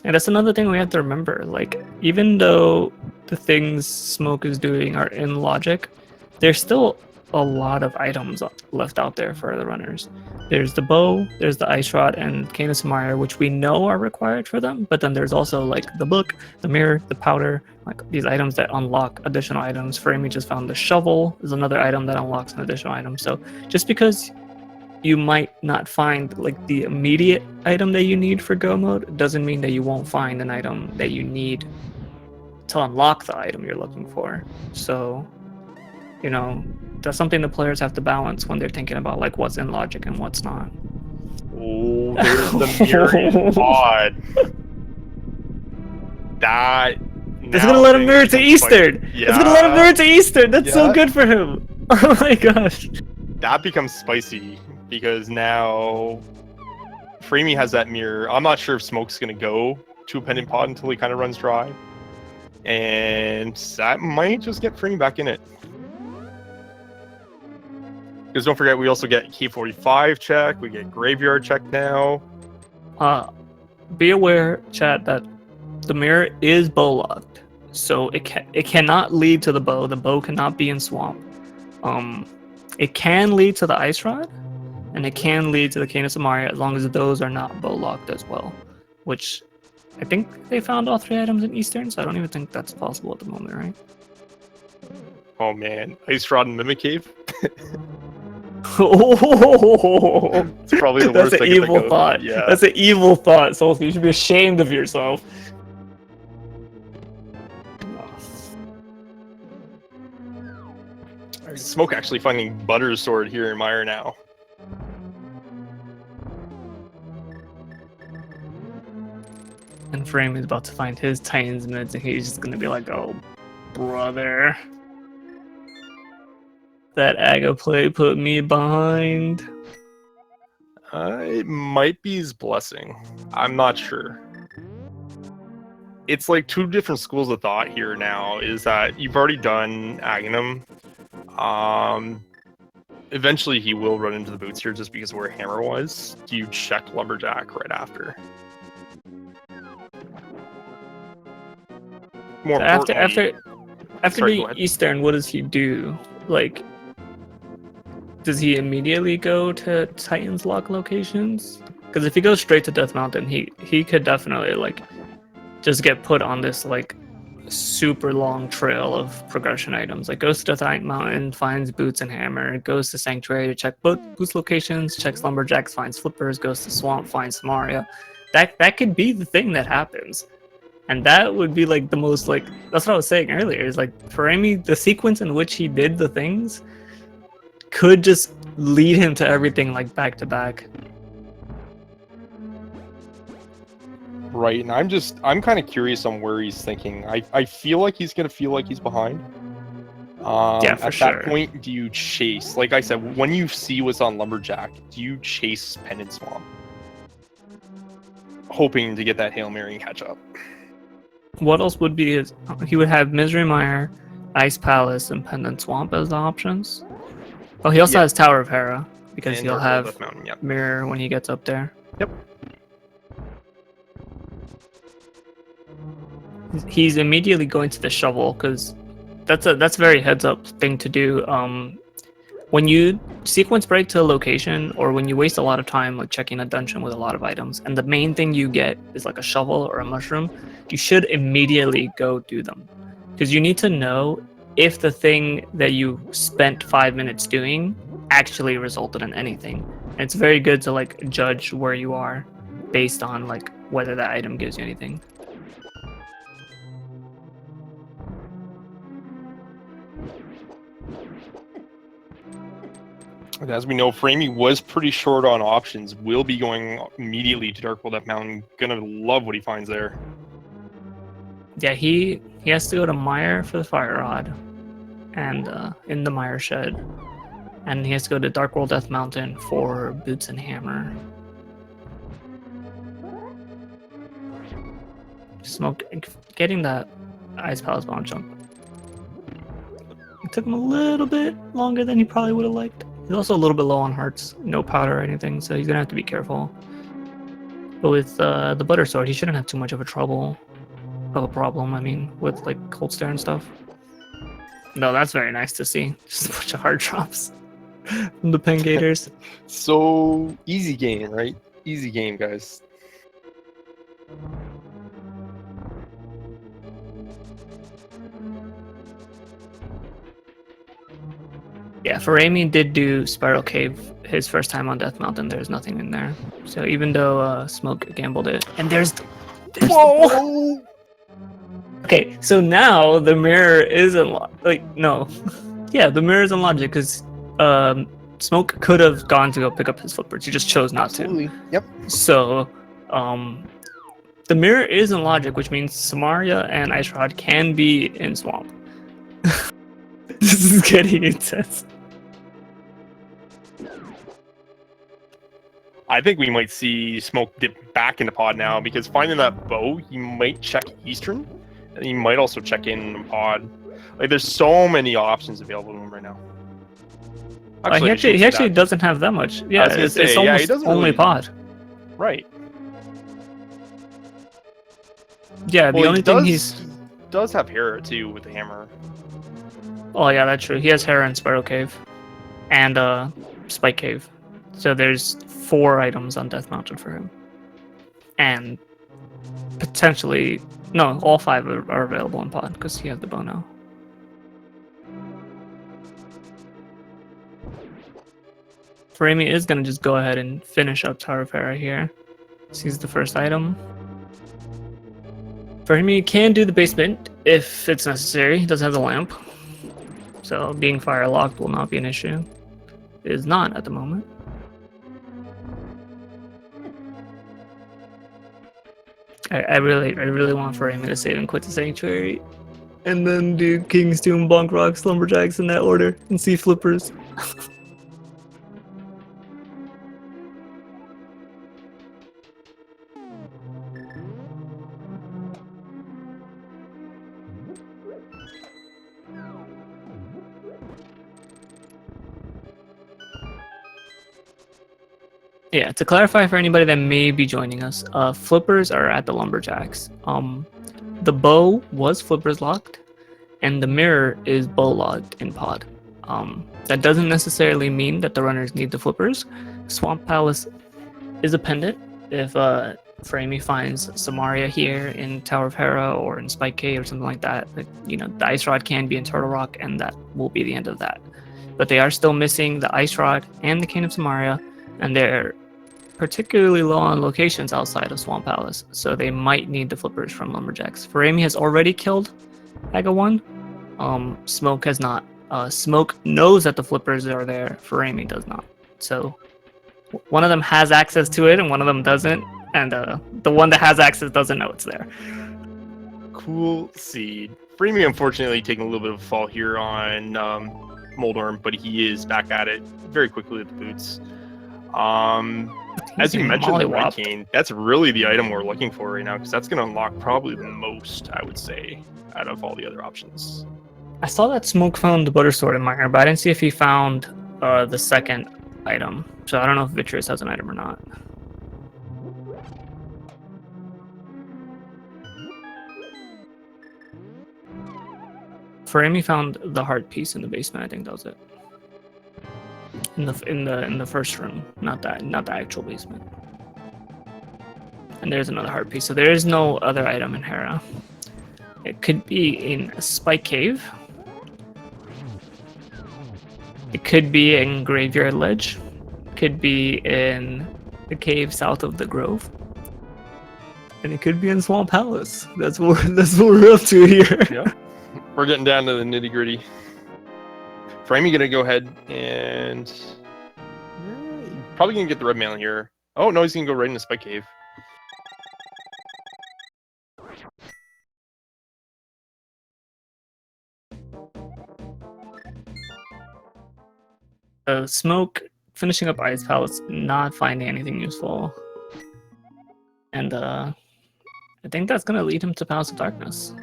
And that's another thing we have to remember. Like, even though the things Smoke is doing are in logic, there's still a lot of items left out there for the runners. There's the bow, there's the ice rod, and Canis Mire, which we know are required for them. But then there's also like the book, the mirror, the powder, like these items that unlock additional items. Furaime just found the shovel is another item that unlocks an additional item. So just because you might not find like the immediate item that you need for go mode doesn't mean that you won't find an item that you need to unlock the item you're looking for. So, you know, that's something the players have to balance when they're thinking about like what's in logic and what's not. Oh, there's the mirror pod. That. It's gonna let him mirror to Eastern. Yeah. It's gonna let him mirror to Eastern. That's so good for him. Oh my gosh. That becomes spicy because now Furaime has that mirror. I'm not sure if Smoke's gonna go to a pendant pod until he kind of runs dry, and that might just get Furaime back in it. Because don't forget, we also get K45 check. We get Graveyard check now. Be aware, chat, that the mirror is bow locked, so it cannot lead to the bow. The bow cannot be in swamp. It can lead to the ice rod, and it can lead to the Canis Amaria as long as those are not bow locked as well. Which I think they found all 3 items in Eastern, so I don't even think that's possible at the moment, right? Oh man, Ice Rod and Mimic Cave. Oh, it's probably the worst. That's an evil thought. Yeah, that's an evil thought. So you should be ashamed of yourself. Smoke actually finding Butter's sword here in Mire now. And Furaime is about to find his Titan's mids, and he's just gonna be like, "Oh, brother, that Aga play put me behind." It might be his blessing. I'm not sure. It's like 2 different schools of thought here now. Is that you've already done Aghanim. Eventually he will run into the boots here just because of where Hammer was. Do you check Lumberjack right after? More after sorry, the Eastern, what does he do? Like, does he immediately go to Titan's lock locations? Because if he goes straight to Death Mountain, he could definitely like just get put on this like super long trail of progression items. Like goes to Death Mountain, finds Boots and Hammer, goes to Sanctuary to check Boots locations, checks Lumberjacks, finds Flippers, goes to Swamp, finds Samaria. That could be the thing that happens. And that would be like the most like, that's what I was saying earlier, is like Furaime, the sequence in which he did the things could just lead him to everything like back to back. Right, and I'm kind of curious on where he's thinking. I feel like he's gonna feel like he's behind. Yeah, for at sure. that point, do you chase? Like I said, when you see what's on Lumberjack, do you chase Pendant Swamp, hoping to get that Hail Mary and catch up? What else would be his? He would have Misery Mire, Ice Palace, and Pendant Swamp as the options. Oh, he also has Tower of Hera because he'll have Mountain, yep. Mirror when he gets up there. Yep. He's immediately going to the shovel because that's a very heads up thing to do. When you sequence break to a location or when you waste a lot of time like checking a dungeon with a lot of items and the main thing you get is like a shovel or a mushroom, you should immediately go do them because you need to know if the thing that you spent 5 minutes doing actually resulted in anything. And it's very good to like judge where you are based on like whether that item gives you anything. As we know, Furaime was pretty short on options. Will be going immediately to Dark World Mountain. Gonna love what he finds there. Yeah, he has to go to Mire for the Fire Rod, and in the Mire Shed, and he has to go to Dark World Death Mountain for Boots and Hammer. Smoke getting that Ice Palace Bomb jump. It took him a little bit longer than he probably would have liked. He's also a little bit low on hearts, no powder or anything, so he's gonna have to be careful. But with the Butter Sword, he shouldn't have too much of a problem. I mean, with like Cold Stare and stuff. No, that's very nice to see. Just a bunch of hard drops. from the Penn Gators. So easy game, right? Easy game, guys. Yeah, Furaime did do Spiral Cave his first time on Death Mountain. There's nothing in there. So even though Smoke gambled it, and there's Whoa! okay, so now the mirror is unlocked. Like, no. Yeah, the mirror is unlocked because Smoke could have gone to go pick up his flippers. He just chose not Absolutely. to. Yep. So, the mirror is in logic, which means Samaria and Ice Rod can be in Swamp. This is getting intense. I think we might see Smoke dip back into pod now because finding that bow, he might check Eastern, and he might also check in pod. Like, there's so many options available to him right now. He actually doesn't have that much. Yeah, it's almost he doesn't only really... pod. Right. Yeah, Well, the only thing he does have Hera too with the hammer. Oh yeah, that's true. He has Hera and Spiral Cave, and Spike Cave. So there's 4 items on Death Mountain for him, and potentially no, all 5 are available in pod because he has the bow now. Furaime is gonna just go ahead and finish up Tower of Hera here. Sees the first item. Furaime can do the basement if it's necessary. He doesn't have the lamp, so being fire locked will not be an issue. It is not at the moment. I really want Furaime to save and quit the Sanctuary, and then do King's Tomb, Bonk Rocks, Lumberjacks in that order, and see flippers. Yeah, to clarify for anybody that may be joining us, flippers are at the Lumberjacks. The bow was flippers locked, and the mirror is bow locked in pod. That doesn't necessarily mean that the runners need the flippers. Swamp Palace is a pendant. If Furaime finds Samaria here in Tower of Hera or in Spike Cave or something like that, the Ice Rod can be in Turtle Rock, and that will be the end of that. But they are still missing the Ice Rod and the Cane of Samaria, and they're particularly low on locations outside of Swamp Palace, so they might need the flippers from Lumberjacks. Furaime has already killed Aga 1. Smoke has not. Smoke knows that the flippers are there. Furaime does not. So one of them has access to it and one of them doesn't, and the one that has access doesn't know it's there. Cool seed. Furaime unfortunately taking a little bit of a fall here on Moldorm, but he is back at it very quickly with the boots. As you mentioned, the Red Cane, that's really the item we're looking for right now, because that's going to unlock probably the most, I would say, out of all the other options. I saw that Smoke found the Butter Sword in Miner, but I didn't see if he found the second item. So I don't know if Vitreous has an item or not. Furaime found the heart piece in the basement. I think that was it. In the first room, not the actual basement. And there's another heart piece. So there is no other item in Hera. It could be in a Spike Cave. It could be in Graveyard Ledge. It could be in the cave south of the Grove. And it could be in Swamp Palace. That's what we're up to here. Yeah, we're getting down to the nitty gritty. Furaime gonna go ahead and probably gonna get the red mail here. Oh no, he's gonna go right in the Spike Cave. Smoke finishing up Ice Palace, not finding anything useful, and I think that's gonna lead him to Palace of Darkness.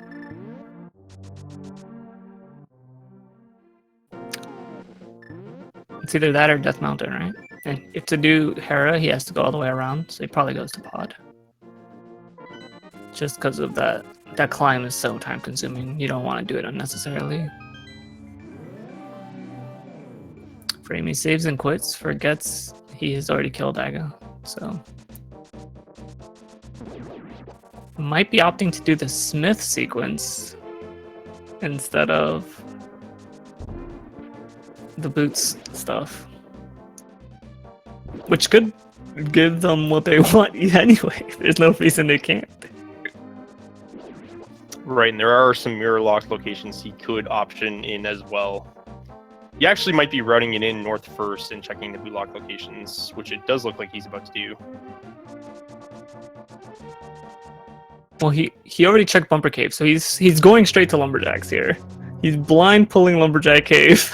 It's either that or Death Mountain, right? And if to do Hera, he has to go all the way around, so he probably goes to pod. Just because of that climb is so time consuming, you don't want to do it unnecessarily. Furaime saves and quits, forgets he has already killed Aga, so might be opting to do the Smith sequence instead of the boots stuff, which could give them what they want anyway. There's no reason they can't. Right, and there are some mirror locked locations he could option in as well. He actually might be routing it in north first and checking the boot lock locations, which it does look like he's about to do. Well, he already checked Bumper Cave, so he's going straight to Lumberjacks here. He's blind pulling Lumberjack Cave.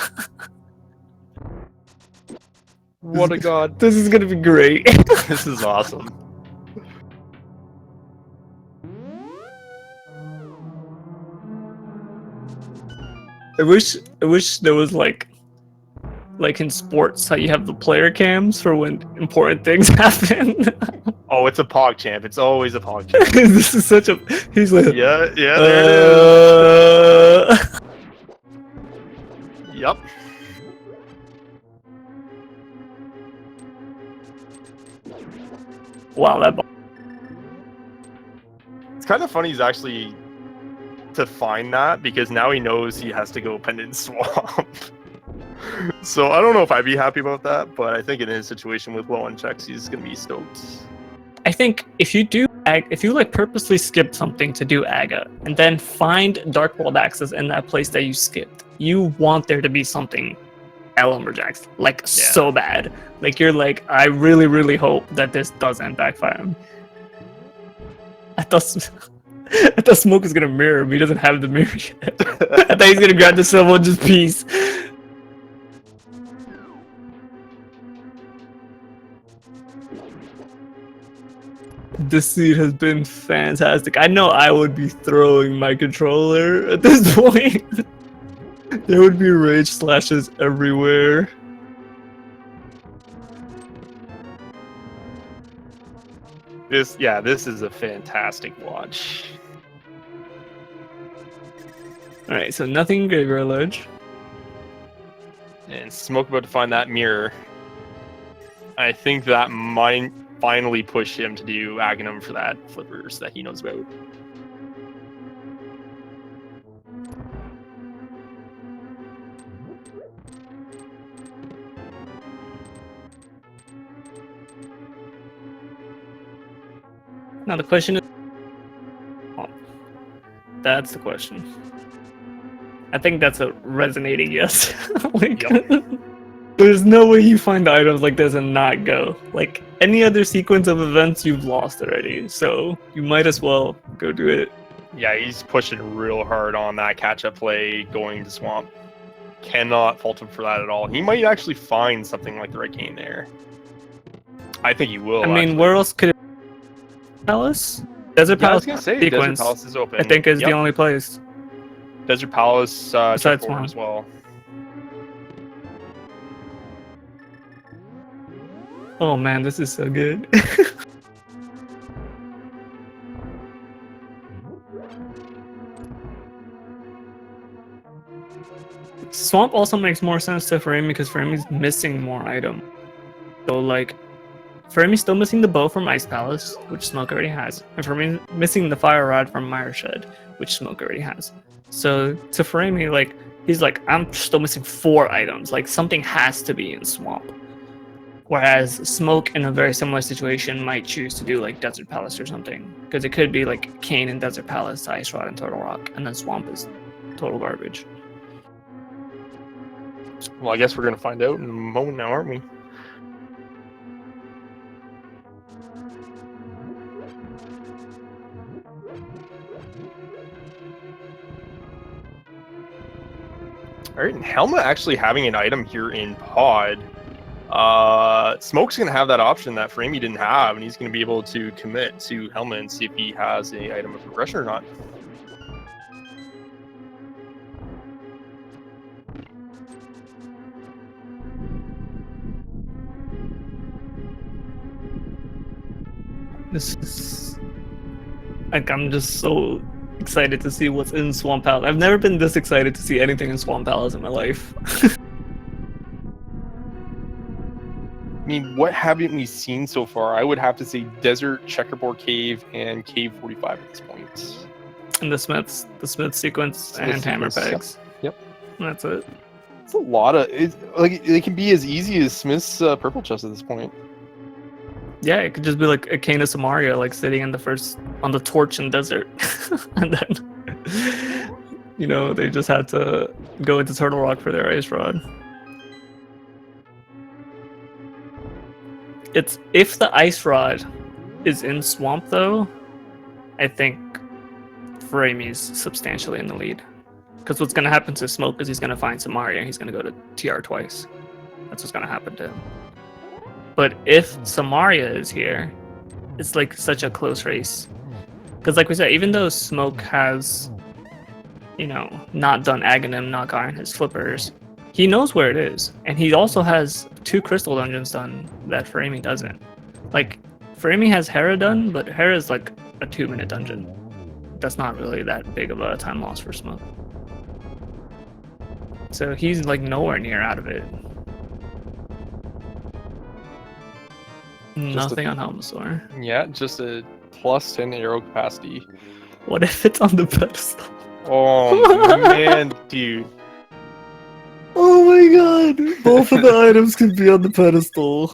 What a god. This is gonna be great. This is awesome. I wish there was like in sports how you have the player cams for when important things happen. Oh, it's a PogChamp. It's always a PogChamp. This is such a. He's like. Yeah, there it is. Yep. Wow, that ball. It's kind of funny he's actually to find that because now he knows he has to go Pendant Swamp. So I don't know if I'd be happy about that, but I think in his situation with low on checks, he's gonna be stoked. I think if you like purposely skip something to do Aga and then find Dark World access in that place that you skipped, you want there to be something at Lumberjacks, like so bad. Like you're like, I really, really hope that this doesn't backfire him. I thought Smoke was gonna mirror him. He doesn't have the mirror yet. I thought he's gonna grab the silver and just peace. This seed has been fantastic. I know I would be throwing my controller at this point. There would be rage slashes everywhere. This is a fantastic watch. Alright, so nothing Graveyard Ledge. And Smoke about to find that mirror. I think that might finally push him to do Aghanim for that flippers that he knows about. Now the question is... Oh, that's the question. I think that's a resonating yes. Like, Yep. There's no way you find items like this and not go. Like, any other sequence of events you've lost already, so you might as well go do it. Yeah, he's pushing real hard on that catch-up play going to Swamp. Cannot fault him for that at all. He might actually find something like the Arcane there. I think he will. I mean, where else could it... Palace? Desert Yeah, I Palace was gonna say sequence, Desert Palace is open. I think is the only place. Desert Palace Besides check forward Swamp. as well. Oh man, this is so good. Swamp also makes more sense to Furaime because Furaime's missing more item. So like, Furaime's still missing the bow from Ice Palace, which Smoke already has, and Furaime's missing the Fire Rod from Mire Shed, which Smoke already has. So to Furaime, like, he's like, I'm still missing 4 items. Like, something has to be in Swamp. Whereas Smoke, in a very similar situation, might choose to do like Desert Palace or something, because it could be like Kane and Desert Palace, Ice Rod and Turtle Rock, and then Swamp is total garbage. Well, I guess we're gonna find out in a moment now, aren't we? Alright, and Helma actually having an item here in Pod. Smoke's gonna have that option that Furaime didn't have, and he's gonna be able to commit to Helma and see if he has a item of progression or not. This is like, I'm just so excited to see what's in Swamp Palace. I've never been this excited to see anything in Swamp Palace in my life. mean, what haven't we seen so far? I would have to say Desert, Checkerboard Cave, and Cave 45 at this point. And the Smith sequence and hammer pegs. Yep. That's it. It's a lot of it can be as easy as Smith's purple chest at this point. Yeah, it could just be like a Kana Samaria, like sitting on the torch in desert, and then they just had to go into Turtle Rock for their ice rod. It's if the ice rod is in swamp though, I think Furaime's substantially in the lead. Because what's going to happen to Smoke is he's going to find Samaria and he's going to go to TR twice. That's what's going to happen to him. But if Samaria is here, it's like such a close race. Because like we said, even though Smoke has, not done Aghanim, not gotten his flippers, he knows where it is. And he also has 2 crystal dungeons done that Furaime doesn't. Like, Furaime has Hera done, but Hera's like a 2-minute dungeon. That's not really that big of a time loss for Smoke. So he's like nowhere near out of it. Nothing on Helmasaur. Yeah, just a plus 10 arrow capacity. What if it's on the pedestal? Oh man, dude. Oh my god! Both of the items could be on the pedestal.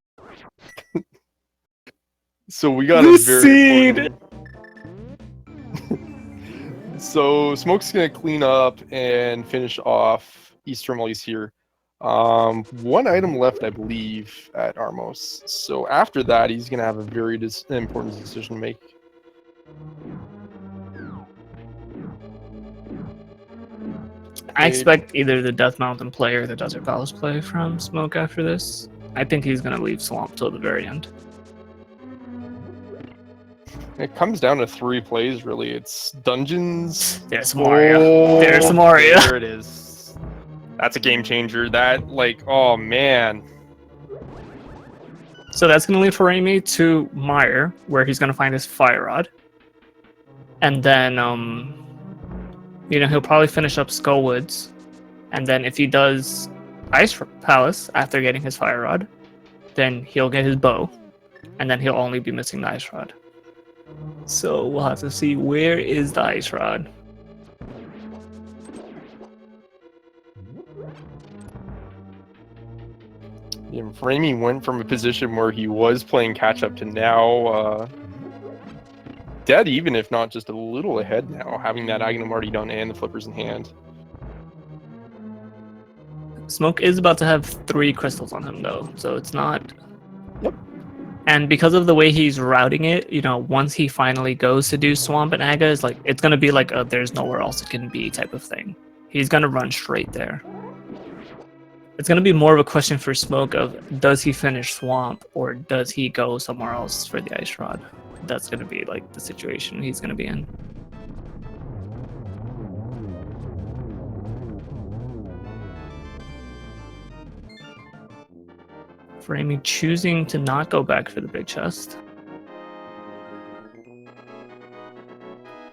So we got the a very seed! So Smoke's gonna clean up and finish off East Terminal's here. 1 item left, I believe, at Armos. So after that, he's gonna have a very important decision to make. I expect either the Death Mountain play or the Desert Palace play from Smoke after this. I think he's gonna leave Swamp till the very end. It comes down to 3 plays, really. It's dungeons. There's Samaria. There's Samaria. There it is. That's a game changer. That, like, oh man. So that's going to lead Furaime to Mire, where he's going to find his Fire Rod. And then, he'll probably finish up Skullwoods. And then if he does Ice Palace after getting his Fire Rod, then he'll get his bow. And then he'll only be missing the Ice Rod. So we'll have to see where is the Ice Rod. Yeah, Furaime went from a position where he was playing catch up to now dead, even if not just a little ahead now, having that Aghanim already done and the flippers in hand. Smoke is about to have 3 crystals on him though, so it's not. Yep. And because of the way he's routing it, once he finally goes to do Swamp and Aga, it's gonna be like a there's nowhere else it can be type of thing. He's gonna run straight there. It's gonna be more of a question for Smoke of does he finish Swamp or does he go somewhere else for the Ice Rod? That's gonna be like the situation he's gonna be in. Furaime choosing to not go back for the big chest.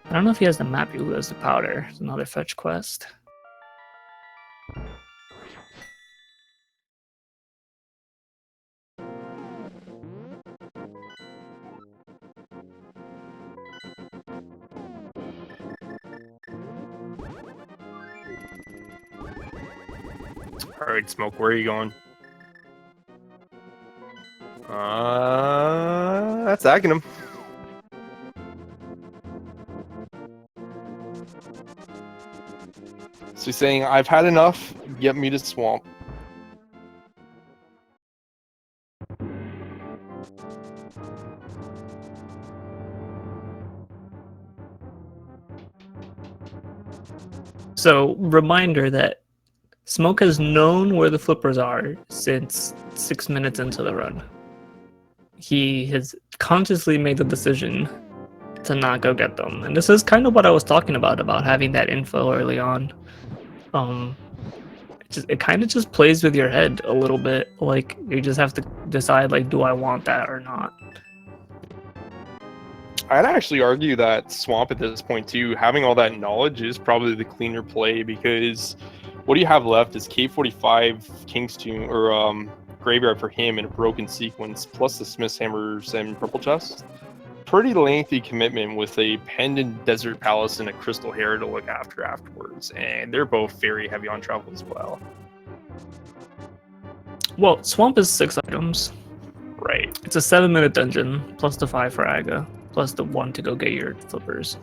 I don't know if he has the map, he has the powder. It's another fetch quest. Alright, Smoke, where are you going? That's Aghanim. So he's saying, I've had enough, get me to Swamp. So, reminder that Smoke has known where the flippers are since 6 minutes into the run. He has consciously made the decision to not go get them. And this is kind of what I was talking about having that info early on. It kind of just plays with your head a little bit. Like, you just have to decide, like, do I want that or not? I'd actually argue that Swamp at this point, too, having all that knowledge is probably the cleaner play, because what do you have left is K45, King's Tomb, or graveyard for him in a broken sequence, plus the Smith's Hammers and Purple Chest. Pretty lengthy commitment with a Pendant Desert Palace and a Crystal Hair to look after afterwards, and they're both very heavy on travel as well. Well, Swamp is 6 items. Right. It's a 7-minute dungeon, plus the 5 for Aga, plus the 1 to go get your flippers.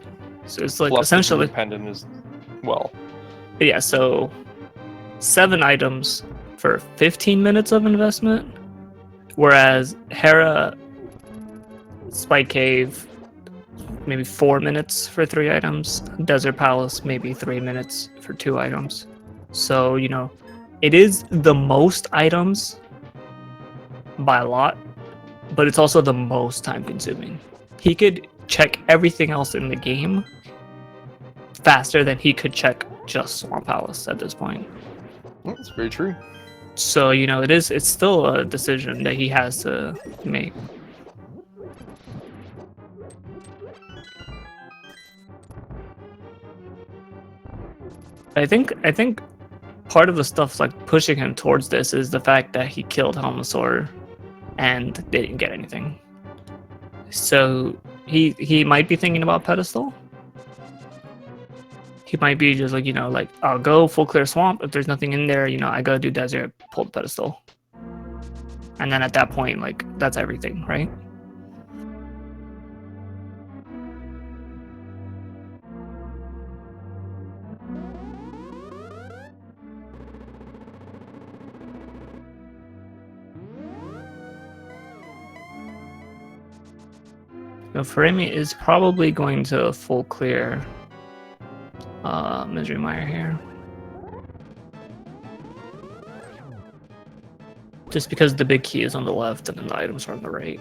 So it's like Plus essentially the Pendant is well. Yeah, so 7 items for 15 minutes of investment, whereas Hera, Spike Cave, maybe 4 minutes for 3 items. Desert Palace, maybe 3 minutes for 2 items. So, you know, it is the most items by a lot, but it's also the most time consuming. He could check everything else in the game faster than he could check just Swamp Palace at this point. That's very true. So, you know, it's still a decision that he has to make. I think part of the stuff's like pushing him towards this is the fact that he killed Helmasaur and they didn't get anything. So he might be thinking about pedestal. He might be just like, you know, like, I'll go full clear swamp. If there's nothing in there, you know, I gotta do desert, pull the pedestal. And then at that point, like, that's everything, right? Now, Furaime is probably going to full clear Misery Mire here. Just because the big key is on the left and then the items are on the right.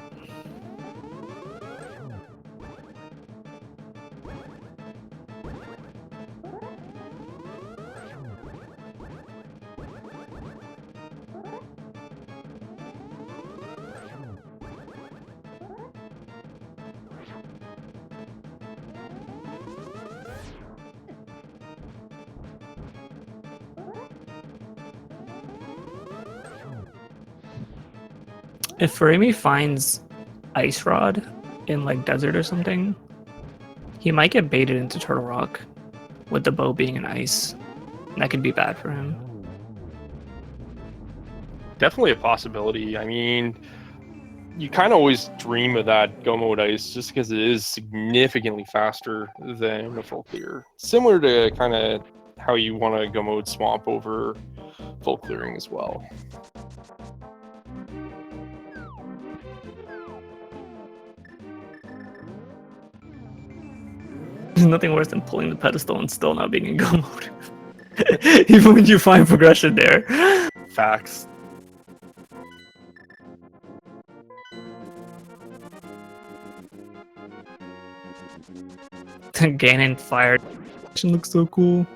If Furaime finds Ice Rod in like desert or something, he might get baited into Turtle Rock with the bow being an ice. And that could be bad for him. Definitely a possibility. I mean, you kind of always dream of that go mode ice just because it is significantly faster than a full clear. Similar to kind of how you want to go mode swamp over full clearing as well. There's nothing worse than pulling the pedestal and still not being in go mode. Even when you find progression there. Facts. Ganon fired. It looks so cool.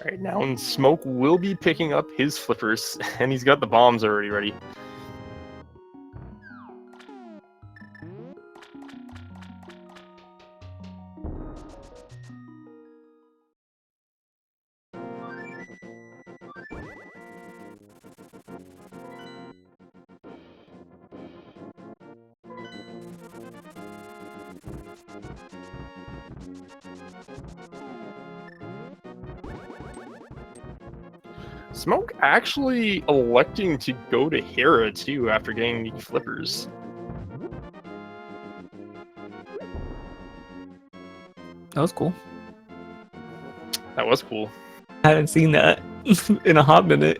Right now, and Smoke will be picking up his flippers, and he's got the bombs already ready. Smoke actually electing to go to Hera too after getting the flippers. That was cool. That was cool. I hadn't seen that in a hot minute.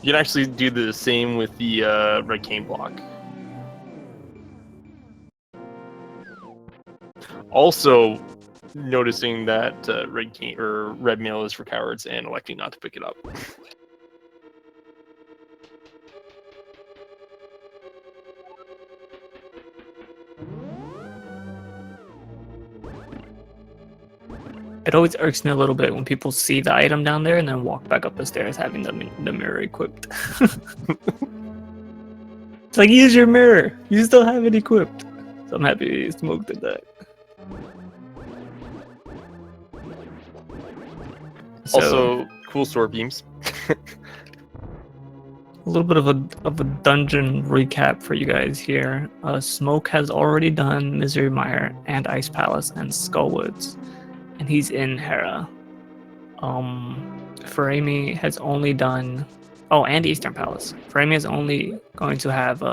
You can actually do the same with the red cane block. Also, noticing that red cane or red mail is for cowards and electing not to pick it up. It always irks me a little bit when people see the item down there and then walk back up the stairs having the mirror equipped. It's like, use your mirror. You still have it equipped. So I'm happy Smoke did that. So, Also, cool sword beams. a little bit of a dungeon recap for you guys here. Smoke has already done Misery Mire and Ice Palace and Skullwoods, and he's in Hera. Furaime has only done and Eastern Palace. Furaime is only going to have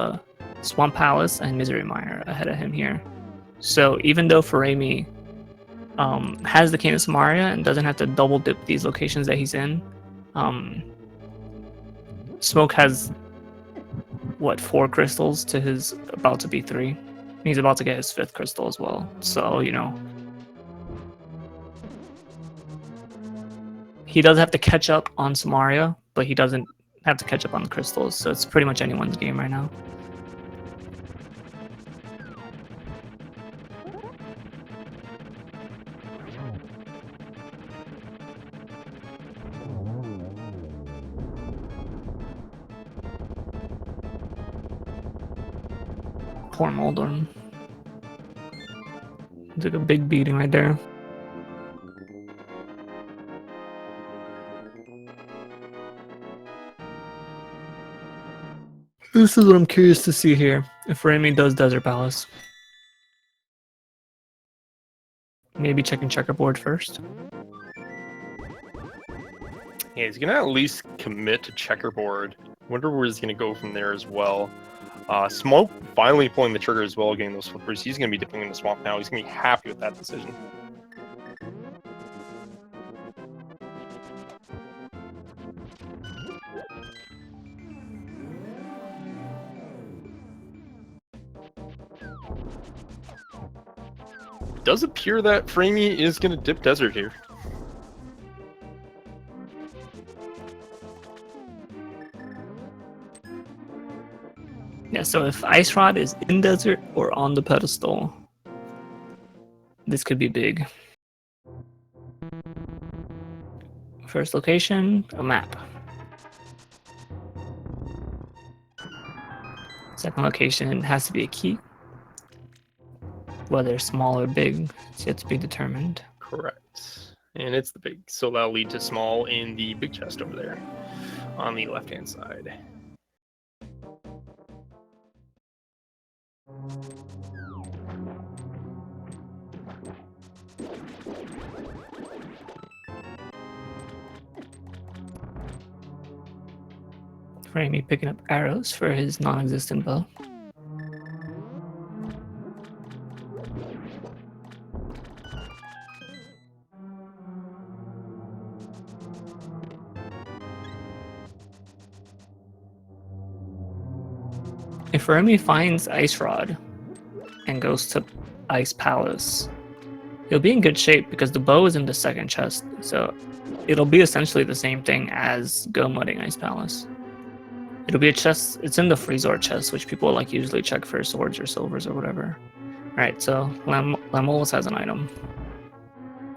Swamp Palace and Misery Mire ahead of him here. So even though Furaime has the Cane of Samaria and doesn't have to double dip these locations that he's in, Smoke has 4 crystals to his about to be 3. He's about to get his 5th crystal as well. So, you know, he does have to catch up on Samaria, but he doesn't have to catch up on the crystals. So it's pretty much anyone's game right now. Poor Moldorm. Took a big beating right there. This is what I'm curious to see here. If Furaime does Desert Palace. Maybe checking checkerboard first. Yeah, he's gonna at least commit to checkerboard. Wonder where he's gonna go from there as well. Smoke finally pulling the trigger as well, getting those flippers. He's gonna be dipping in the swamp now. He's gonna be happy with that decision. It does appear that Furaime is gonna dip desert here. Yeah, so if Ice Rod is in desert or on the pedestal, this could be big. First location, a map. Second location has to be a key. Whether small or big, it's yet to be determined. Correct. And it's the big, so that'll lead to small in the big chest over there on the left-hand side. Furaime picking up arrows for his non-existent bow. If Furaime finds Ice Rod and goes to Ice Palace, he'll be in good shape because the bow is in the second chest, so it'll be essentially the same thing as go mudding Ice Palace. It'll be a chest, it's in the Freezor chest, which people like usually check for swords or silvers or whatever. Alright, so Lemolis has an item.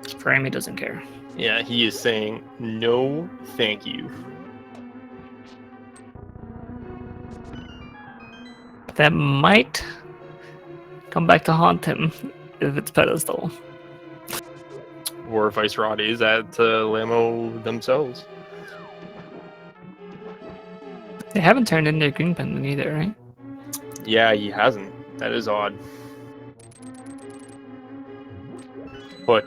Furaime doesn't care. Yeah, he is saying no thank you. That might come back to haunt him if it's pedestal. Or if Ice Rod is at Lamo themselves. They haven't turned in their green pendant either, right? Yeah, he hasn't. That is odd. But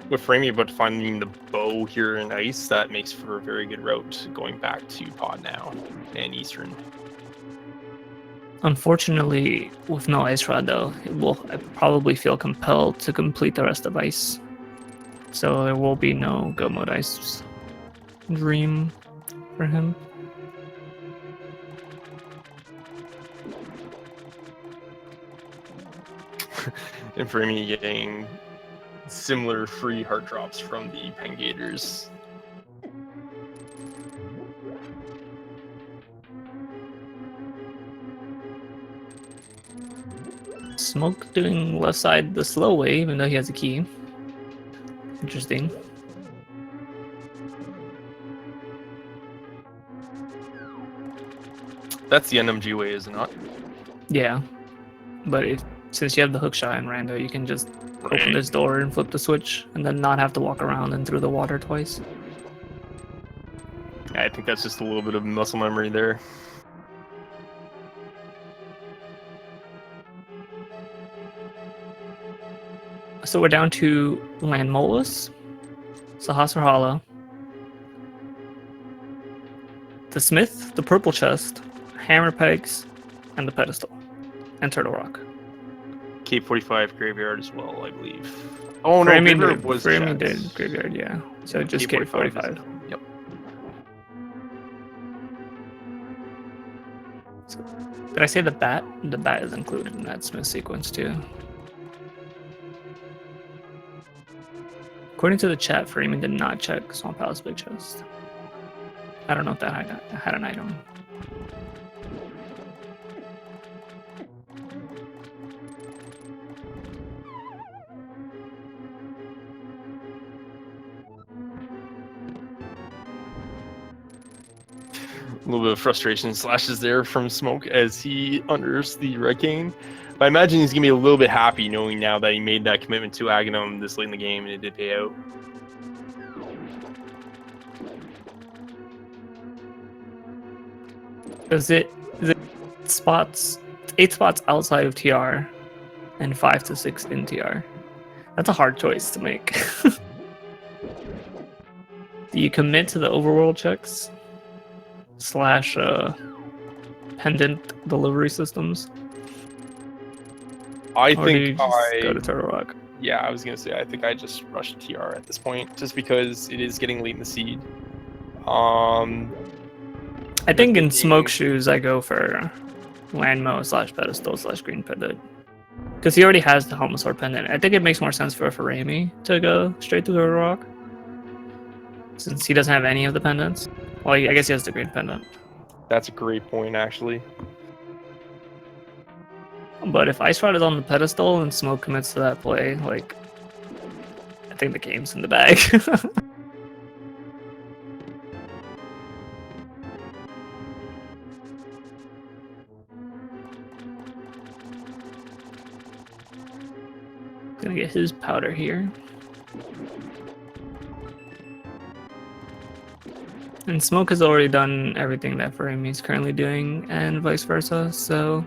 with Furaime but finding the bow here in Ice, that makes for a very good route going back to Pod now and Eastern. Unfortunately, with no Ice Rod though, it will probably feel compelled to complete the rest of Ice. So there will be no Go Mode Ice dream for him. And Furaime getting similar free heart drops from the Pengators. Smoke doing left side the slow way, even though he has a key. Interesting. That's the NMG way, is it not? Yeah, but since you have the hookshot and rando, you can just open this door and flip the switch, and then not have to walk around and through the water twice. Yeah, I think that's just a little bit of muscle memory there. So we're down to Land Molus, Sahasrarala, the Smith, the Purple Chest, Hammer Pegs, and the Pedestal, and Turtle Rock. Cape 45 Graveyard as well, I believe. Oh no, Graveyard was Furaime checks. did Graveyard, yeah. So just Cape 45. Yep. So, did I say the bat? The bat is included in that Smith sequence too. According to the chat, Furaime did not check Swamp Palace Big Chest. I don't know if that had an item. A little bit of frustration slashes there from Smoke as he unearths the red cane. But I imagine he's gonna be a little bit happy knowing now that he made that commitment to Ganon this late in the game and it did pay out. Is it 8 spots outside of TR and 5 to 6 in TR? That's a hard choice to make. Do you commit to the overworld checks / pendant delivery systems? I Or think do you just go to Turtle Rock? Yeah, I was gonna say I think I just rush TR at this point, just because it is getting late in the seed. I think in Smoke Shoes I go for Landmo / Pedestal / Green Pendant. Because he already has the Helmosaur Pendant. I think it makes more sense for Furaime to go straight to Turtle Rock, since he doesn't have any of the pendants. Well, I guess he has the Green Pendant. That's a great point, actually. But if Ice Rod is on the pedestal and Smoke commits to that play, like, I think the game's in the bag. Gonna get his powder here. And Smoke has already done everything that Furaime is currently doing, and vice versa, so...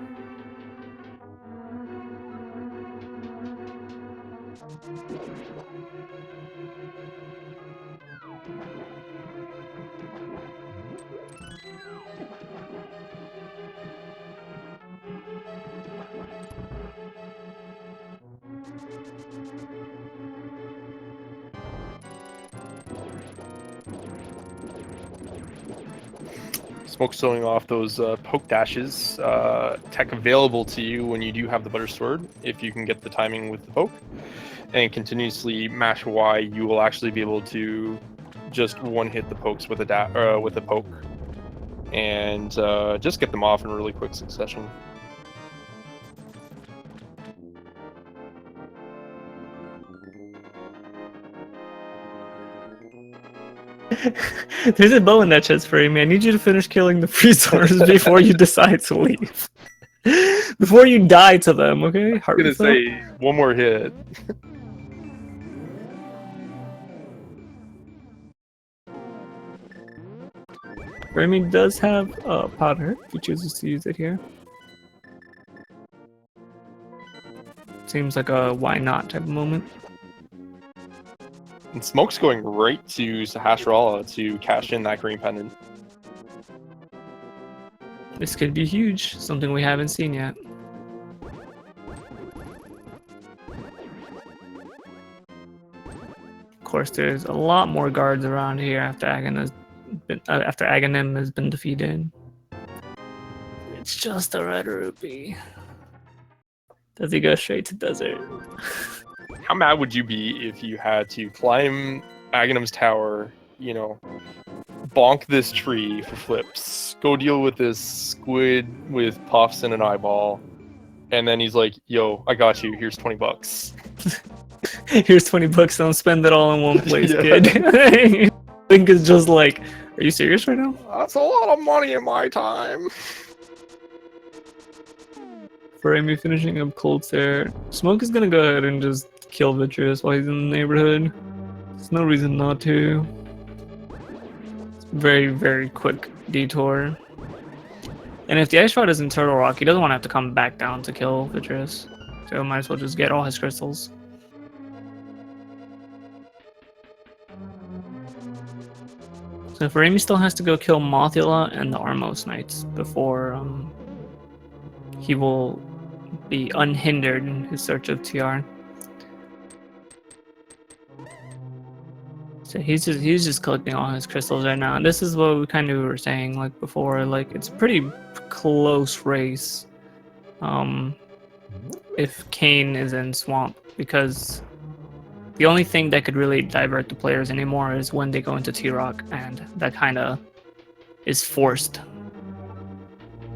Smoke showing off those poke dashes, tech available to you when you do have the Butter Sword, if you can get the timing with the poke, and continuously mash Y, you will actually be able to just one-hit the pokes with a poke, and just get them off in really quick succession. There's a bow in that chest for you, man. I need you to finish killing the Freezors before you decide to leave. Before you die to them, okay? I'm gonna say one more hit. Furaime does have powder if he chooses to use it here. Seems like a why not type of moment. And Smoke's going right to Sahasrarala to cash in that Green Pendant. This could be huge, something we haven't seen yet. Of course, there's a lot more guards around here after Aghanim has been defeated. It's just a red rupee. Does he go straight to desert? How mad would you be if you had to climb Aghanim's tower, you know, bonk this tree for flips, go deal with this squid with puffs and an eyeball, and then he's like, yo, I got you, here's $20. Here's 20 bucks, don't spend it all in one place, Yeah. kid. Link is just like, are you serious right now? That's a lot of money in my time. Furaime finishing up Colt's there. Smoke is gonna go ahead and just kill Vitreous while he's in the neighborhood. There's no reason not to. It's a very, very quick detour. And if the Ice Rod is in Turtle Rock, he doesn't want to have to come back down to kill Vitreous. So might as well just get all his crystals. So Furaime still has to go kill Mothula and the Armos Knights before he will be unhindered in his search of TR. So he's just collecting all his crystals right now. And this is what we kind of were saying like before, like it's a pretty close race. If Kane is in Swamp, because the only thing that could really divert the players anymore is when they go into T-Rock, and that kind of is forced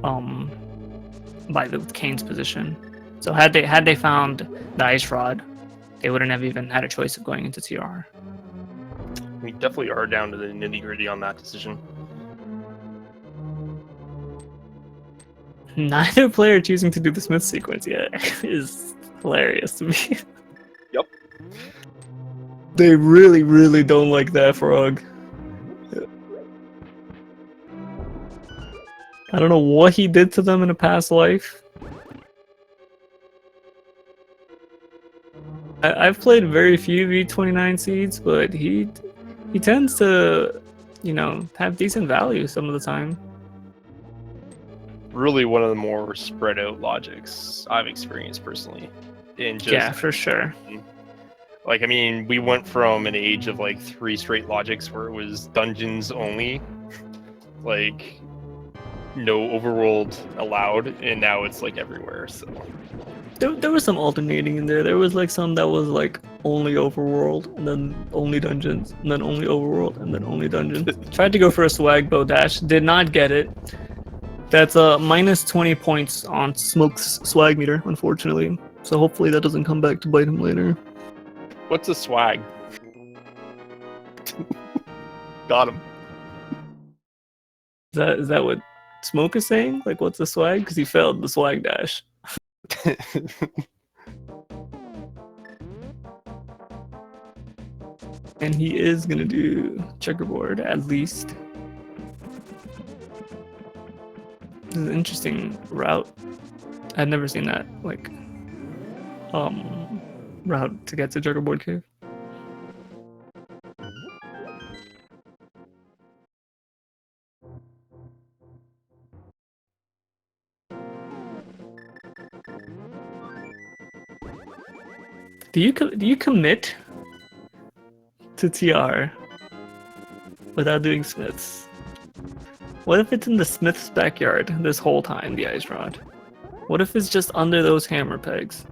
by the Kane's position. So had they found the Ice Rod, they wouldn't have even had a choice of going into TR. We definitely are down to the nitty-gritty on that decision. Neither player choosing to do the Smith sequence yet is hilarious to me. Yep. They really, really don't like that frog. I don't know what he did to them in a past life. I've played very few V29 seeds, but he tends to, you know, have decent value some of the time. Really one of the more spread out logics I've experienced personally. In just, Yeah, for sure. Like, I mean, we went from an age of like 3 straight logics where it was dungeons only, like no overworld allowed, and now it's like everywhere. So There was some alternating in there. There was like some that was like only overworld, and then only dungeons, and then only overworld, and then only dungeons. Tried to go for a swag bow dash, did not get it. That's minus 20 points on Smoke's swag meter, unfortunately. So hopefully that doesn't come back to bite him later. what's a swag? Got him. Is that what Smoke is saying? Like, what's the swag? Because he failed the swag dash. And he is gonna do checkerboard at least. This is an interesting route. I'd never seen that like route to get to checkerboard cave. Do you commit to TR without doing Smiths? What if it's in the Smith's backyard this whole time, the Ice Rod? What if it's just under those hammer pegs?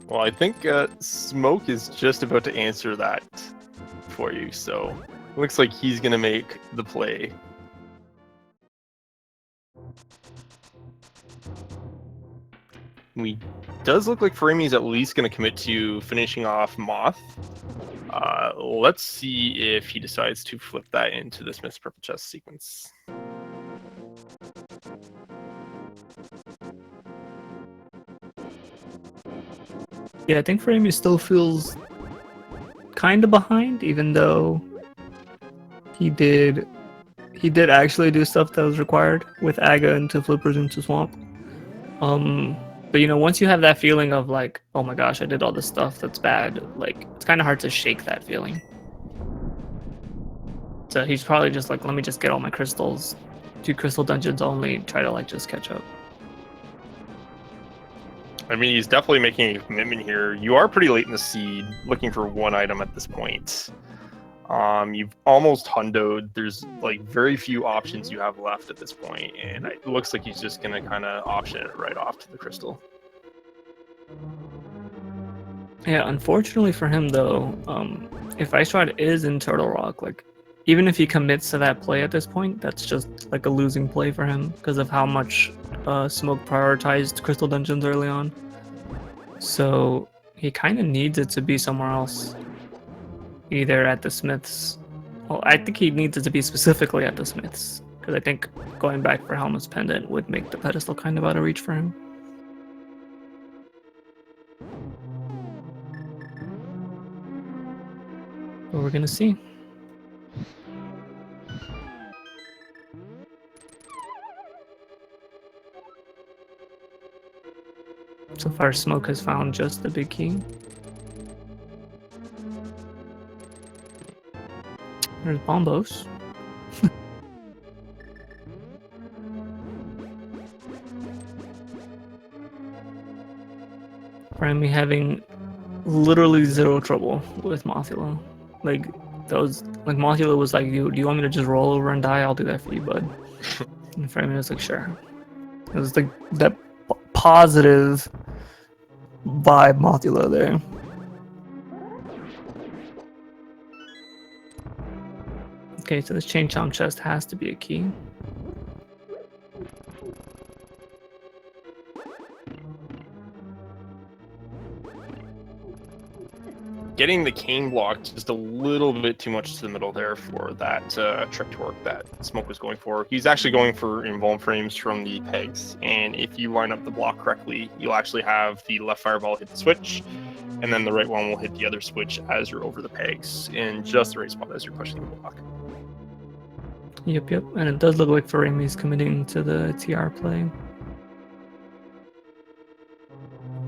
Well, I think Smoke is just about to answer that for you, so it looks like he's gonna make the play. Does look like Furaime's at least going to commit to finishing off Moth. Let's see if he decides to flip that into the Smith's Purple Chest sequence. Yeah, I think Furaime still feels kind of behind, even though he did actually do stuff that was required with Aga into Flippers into Swamp. But you know, once you have that feeling of like, oh my gosh, I did all this stuff that's bad, like it's kind of hard to shake that feeling. So he's probably just like, let me just get all my crystals, do crystal dungeons only, try to like just catch up. I mean, he's definitely making a commitment here. You are pretty late in the seed, looking for one item at this point. You've almost hundoed. There's like very few options you have left at this point, and it looks like he's just gonna kind of option it right off to the crystal. Yeah, unfortunately for him though, if Ice Rod is in Turtle Rock, like even if he commits to that play at this point, that's just like a losing play for him because of how much Smoke prioritized Crystal Dungeons early on. So he kind of needs it to be somewhere else. Either at the Smiths. Well, I think he needs it to be specifically at the Smiths. Because I think going back for Helmut's Pendant would make the pedestal kind of out of reach for him. But we're gonna see. So far, Smoke has found just the big key. There's Bombos. Furaime having literally zero trouble with Mothula. Like, Mothula was like, do you want me to just roll over and die? I'll do that for you, bud. And Furaime was like, sure. It was like that positive vibe Mothula there. Okay, so this Chain Chomp chest has to be a key. Getting the cane block just a little bit too much to the middle there for that trick to work that Smoke was going for. He's actually going for invuln frames from the pegs, and if you line up the block correctly, you'll actually have the left fireball hit the switch, and then the right one will hit the other switch as you're over the pegs in just the right spot as you're pushing the block. Yep, and it does look like Furaime's committing to the TR play.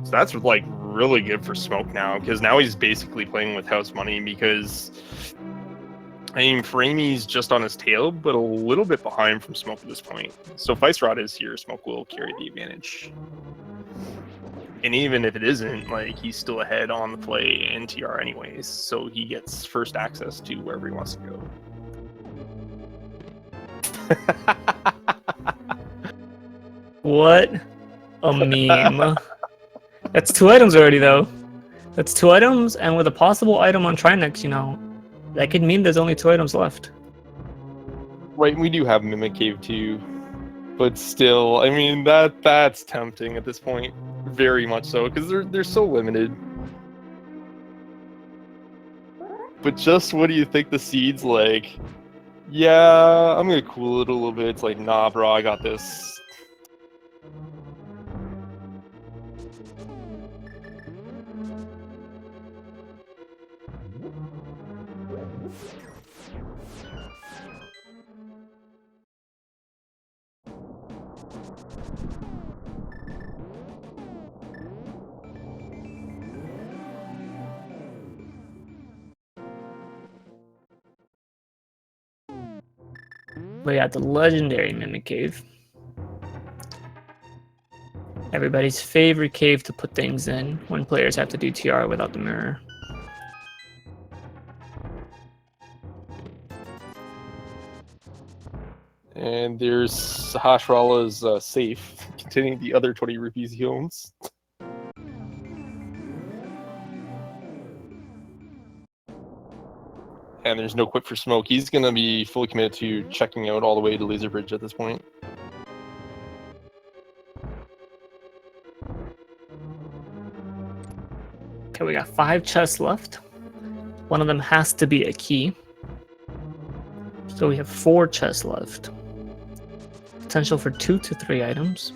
So that's like really good for Smoke now, because now he's basically playing with house money, because I mean Furaime's just on his tail, but a little bit behind from Smoke at this point. So if Ice Rod is here, Smoke will carry the advantage. And even if it isn't, like, he's still ahead on the play in TR anyways, so he gets first access to wherever he wants to go. What a meme. That's 2 items already, though. That's 2 items, and with a possible item on Trinex, you know, that could mean there's only 2 items left. Right, we do have Mimic Cave too, but still, I mean, that's tempting at this point. Very much so, because they're so limited. But just what do you think the Seed's like? Yeah, I'm gonna cool it a little bit. It's like, nah, bro, I got this. But yeah, the legendary Mimic Cave. Everybody's favorite cave to put things in when players have to do TR without the mirror. And there's Sahasrala's safe, containing the other 20 rupees he owns. And there's no quick for Smoke. He's going to be fully committed to checking out all the way to Laser Bridge at this point. Okay, we got 5 chests left. One of them has to be a key. So we have 4 chests left. Potential for 2 to 3 items.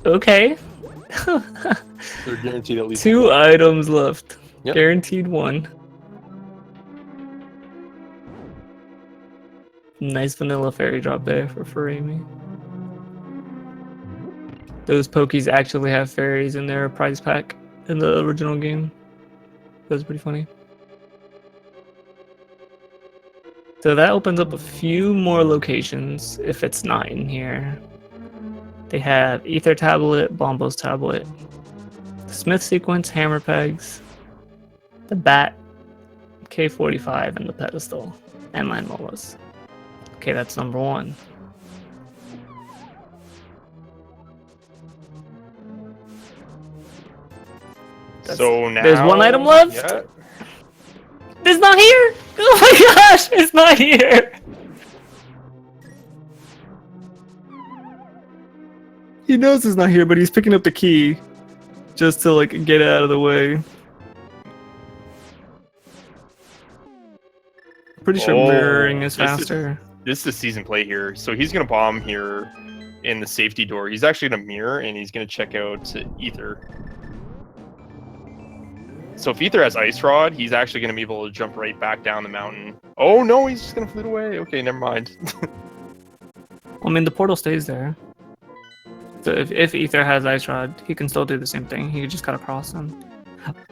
Okay. They're guaranteed at least 2 items left. Yep. Guaranteed 1. Nice vanilla fairy drop there for Furaime. Those Pokies actually have fairies in their prize pack in the original game. That was pretty funny. So that opens up a few more locations if it's not in here. They have Ether Tablet, Bombo's Tablet, the Smith Sequence, Hammer Pegs, the Bat, K45, and the Pedestal, and Mine Molas. Okay, that's number 1. So now there's one item left. Yeah. It's not here. Oh my gosh, it's not here. He knows it's not here, but he's picking up the key just to like get it out of the way. Pretty sure mirroring is faster. This is season play here. So he's gonna bomb here in the safety door. He's actually gonna mirror and he's gonna check out Ether. So if Ether has Ice Rod, he's actually gonna be able to jump right back down the mountain. Oh no, he's just gonna float away. Okay, never mind. I mean, the portal stays there. So if Ether has Ice Rod, he can still do the same thing. He can just cut across him.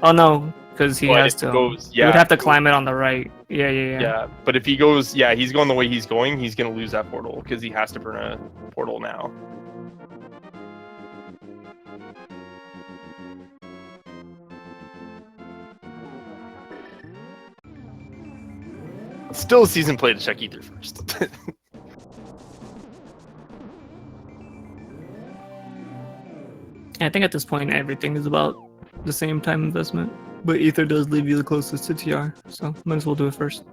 Oh no, because he has to. He would have to climb it on the right. Yeah. Yeah, but if he goes, he's going the way he's going, he's gonna lose that portal because he has to burn a portal now. Still a season play to check Ether first. I think at this point everything is about the same time investment, but Ether does leave you the closest to TR, so might as well do it first.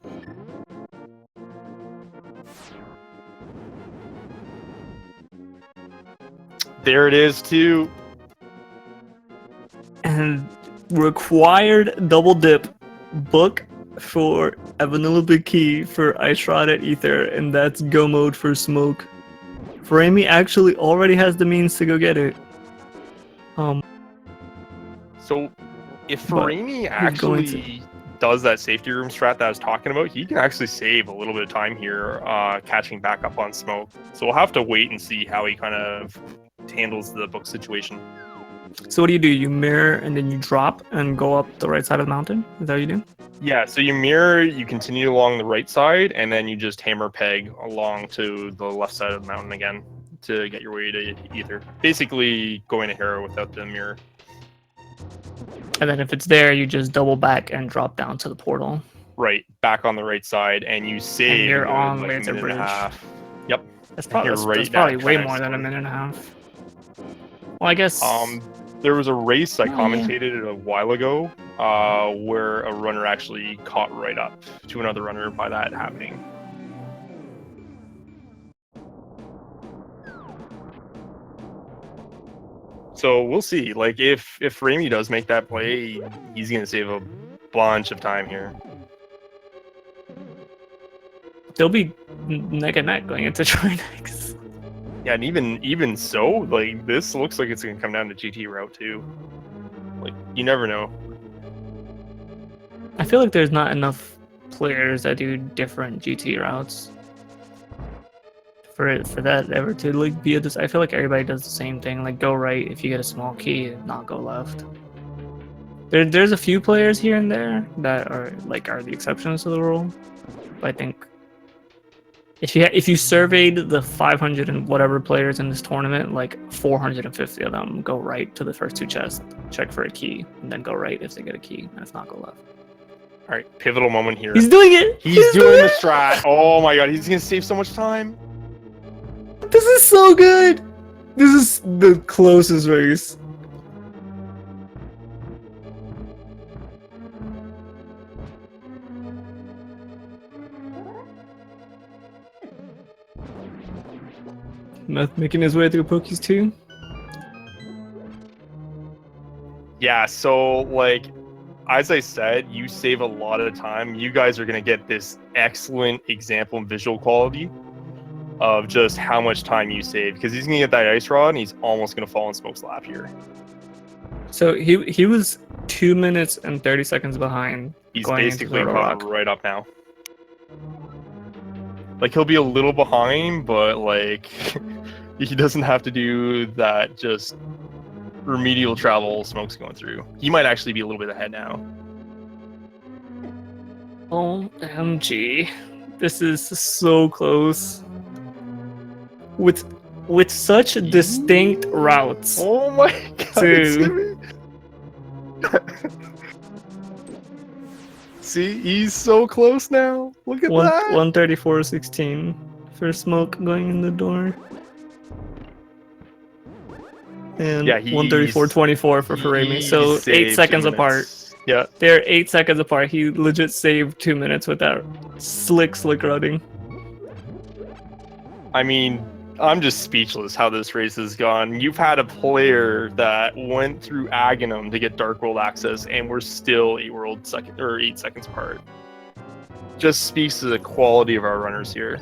There it is too. And required double dip book for a vanilla big key for Ice Rod at Ether, and that's go mode for Smoke. Furaime actually already has the means to go get it. So if Furaime actually does that safety room strat that I was talking about, he can actually save a little bit of time here catching back up on Smoke. So we'll have to wait and see how he kind of handles the book situation. So what do? You mirror and then you drop and go up the right side of the mountain? Is that what you do? Yeah, so you mirror, you continue along the right side, and then you just hammer peg along to the left side of the mountain again to get your way to Ether. Basically going to Hero without the mirror. And then if it's there, you just double back and drop down to the portal. Right, back on the right side, and you save. And you're on like Laser Bridge. Yep. That's probably way more than a minute and a half. Well, I guess. There was a race I commentated a while ago where a runner actually caught right up to another runner by that happening. So we'll see. Like if Furaime does make that play, he's gonna save a bunch of time here. They'll be neck and neck going into Trinex. Yeah, and even so, like this looks like it's gonna come down to GT route too. Like you never know. I feel like there's not enough players that do different GT routes for that ever to like be I feel like everybody does the same thing. Like go right if you get a small key, not go left. There's a few players here and there that are the exceptions to the rule. But I think if you surveyed the 500 and whatever players in this tournament, like 450 of them go right to the first two chests, check for a key, and then go right if they get a key, and if not, go left. All right, pivotal moment here. He's doing it! He's doing the strat. Oh my god, he's gonna save so much time. This is so good! This is the closest race. Meth making his way through Pokies too. Yeah, so like as I said, you save a lot of time. You guys are gonna get this excellent example and visual quality of just how much time you save, because he's gonna get that Ice Rod and he's almost gonna fall in Smoke's lap here. So he was 2 minutes and 30 seconds behind. He's basically caught right up now. Like he'll be a little behind, but like he doesn't have to do that just remedial travel Smoke's going through. He might actually be a little bit ahead now. OMG. This is so close. With such distinct routes. Oh my god. See, he's so close now. Look at that. 134.16 for Smoke going in the door. and Yeah, 134.24 for Furaime. So 8 saved 2 seconds apart. minutes. Yeah. They're 8 seconds apart. He legit saved 2 minutes with that slick running. I mean, I'm just speechless how this race has gone. You've had a player that went through Aghanim to get Dark World access, and we're still 8 seconds apart. Just speaks to the quality of our runners here.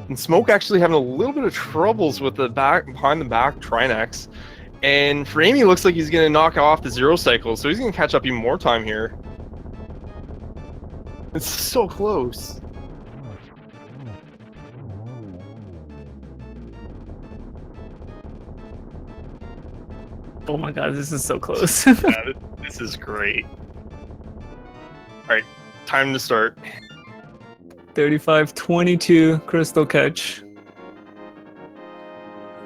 And Smoke actually having a little bit of troubles with the behind the back Trinex. And Furaime looks like he's going to knock off the 0 cycle, so he's going to catch up even more time here. It's so close. Oh my god, this is so close. Yeah, this is great. Alright, time to start. 35.22 crystal catch.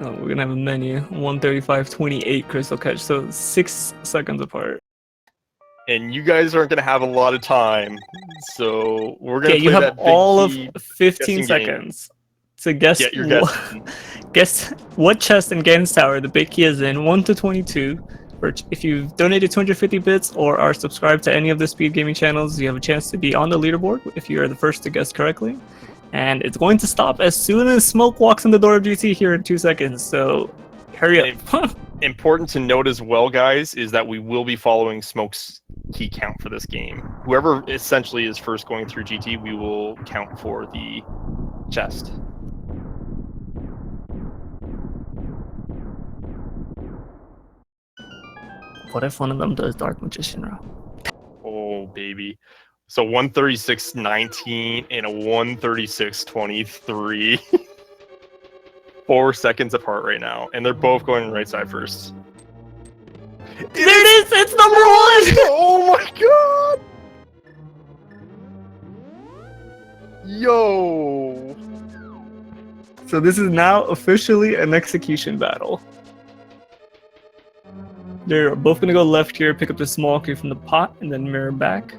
Oh, we're gonna have a menu. 135.28 crystal catch, so 6 seconds apart. And you guys aren't going to have a lot of time, so we're going to play you have that big all of key 15 guessing seconds to guess Get your guess in. guess what chest in Ganon's Tower the big key is in 1 to 22. If you've donated 250 bits or are subscribed to any of the speed gaming channels, you have a chance to be on the leaderboard if you are the first to guess correctly. And it's going to stop as soon as Smoke walks in the door of GT here in 2 seconds. So hurry up. Important to note as well, guys, is that we will be following Smoke's key count for this game. Whoever essentially is first going through GT, we will count for the chest. What if one of them does Dark Magician route? Oh, baby. So 136.19 and a 136.23. 4 seconds apart right now, and they're both going right side first. There it is! It's number 1! Oh my god! Yo! So this is now officially an execution battle. They're both gonna go left here, pick up the small key from the pot, and then mirror back.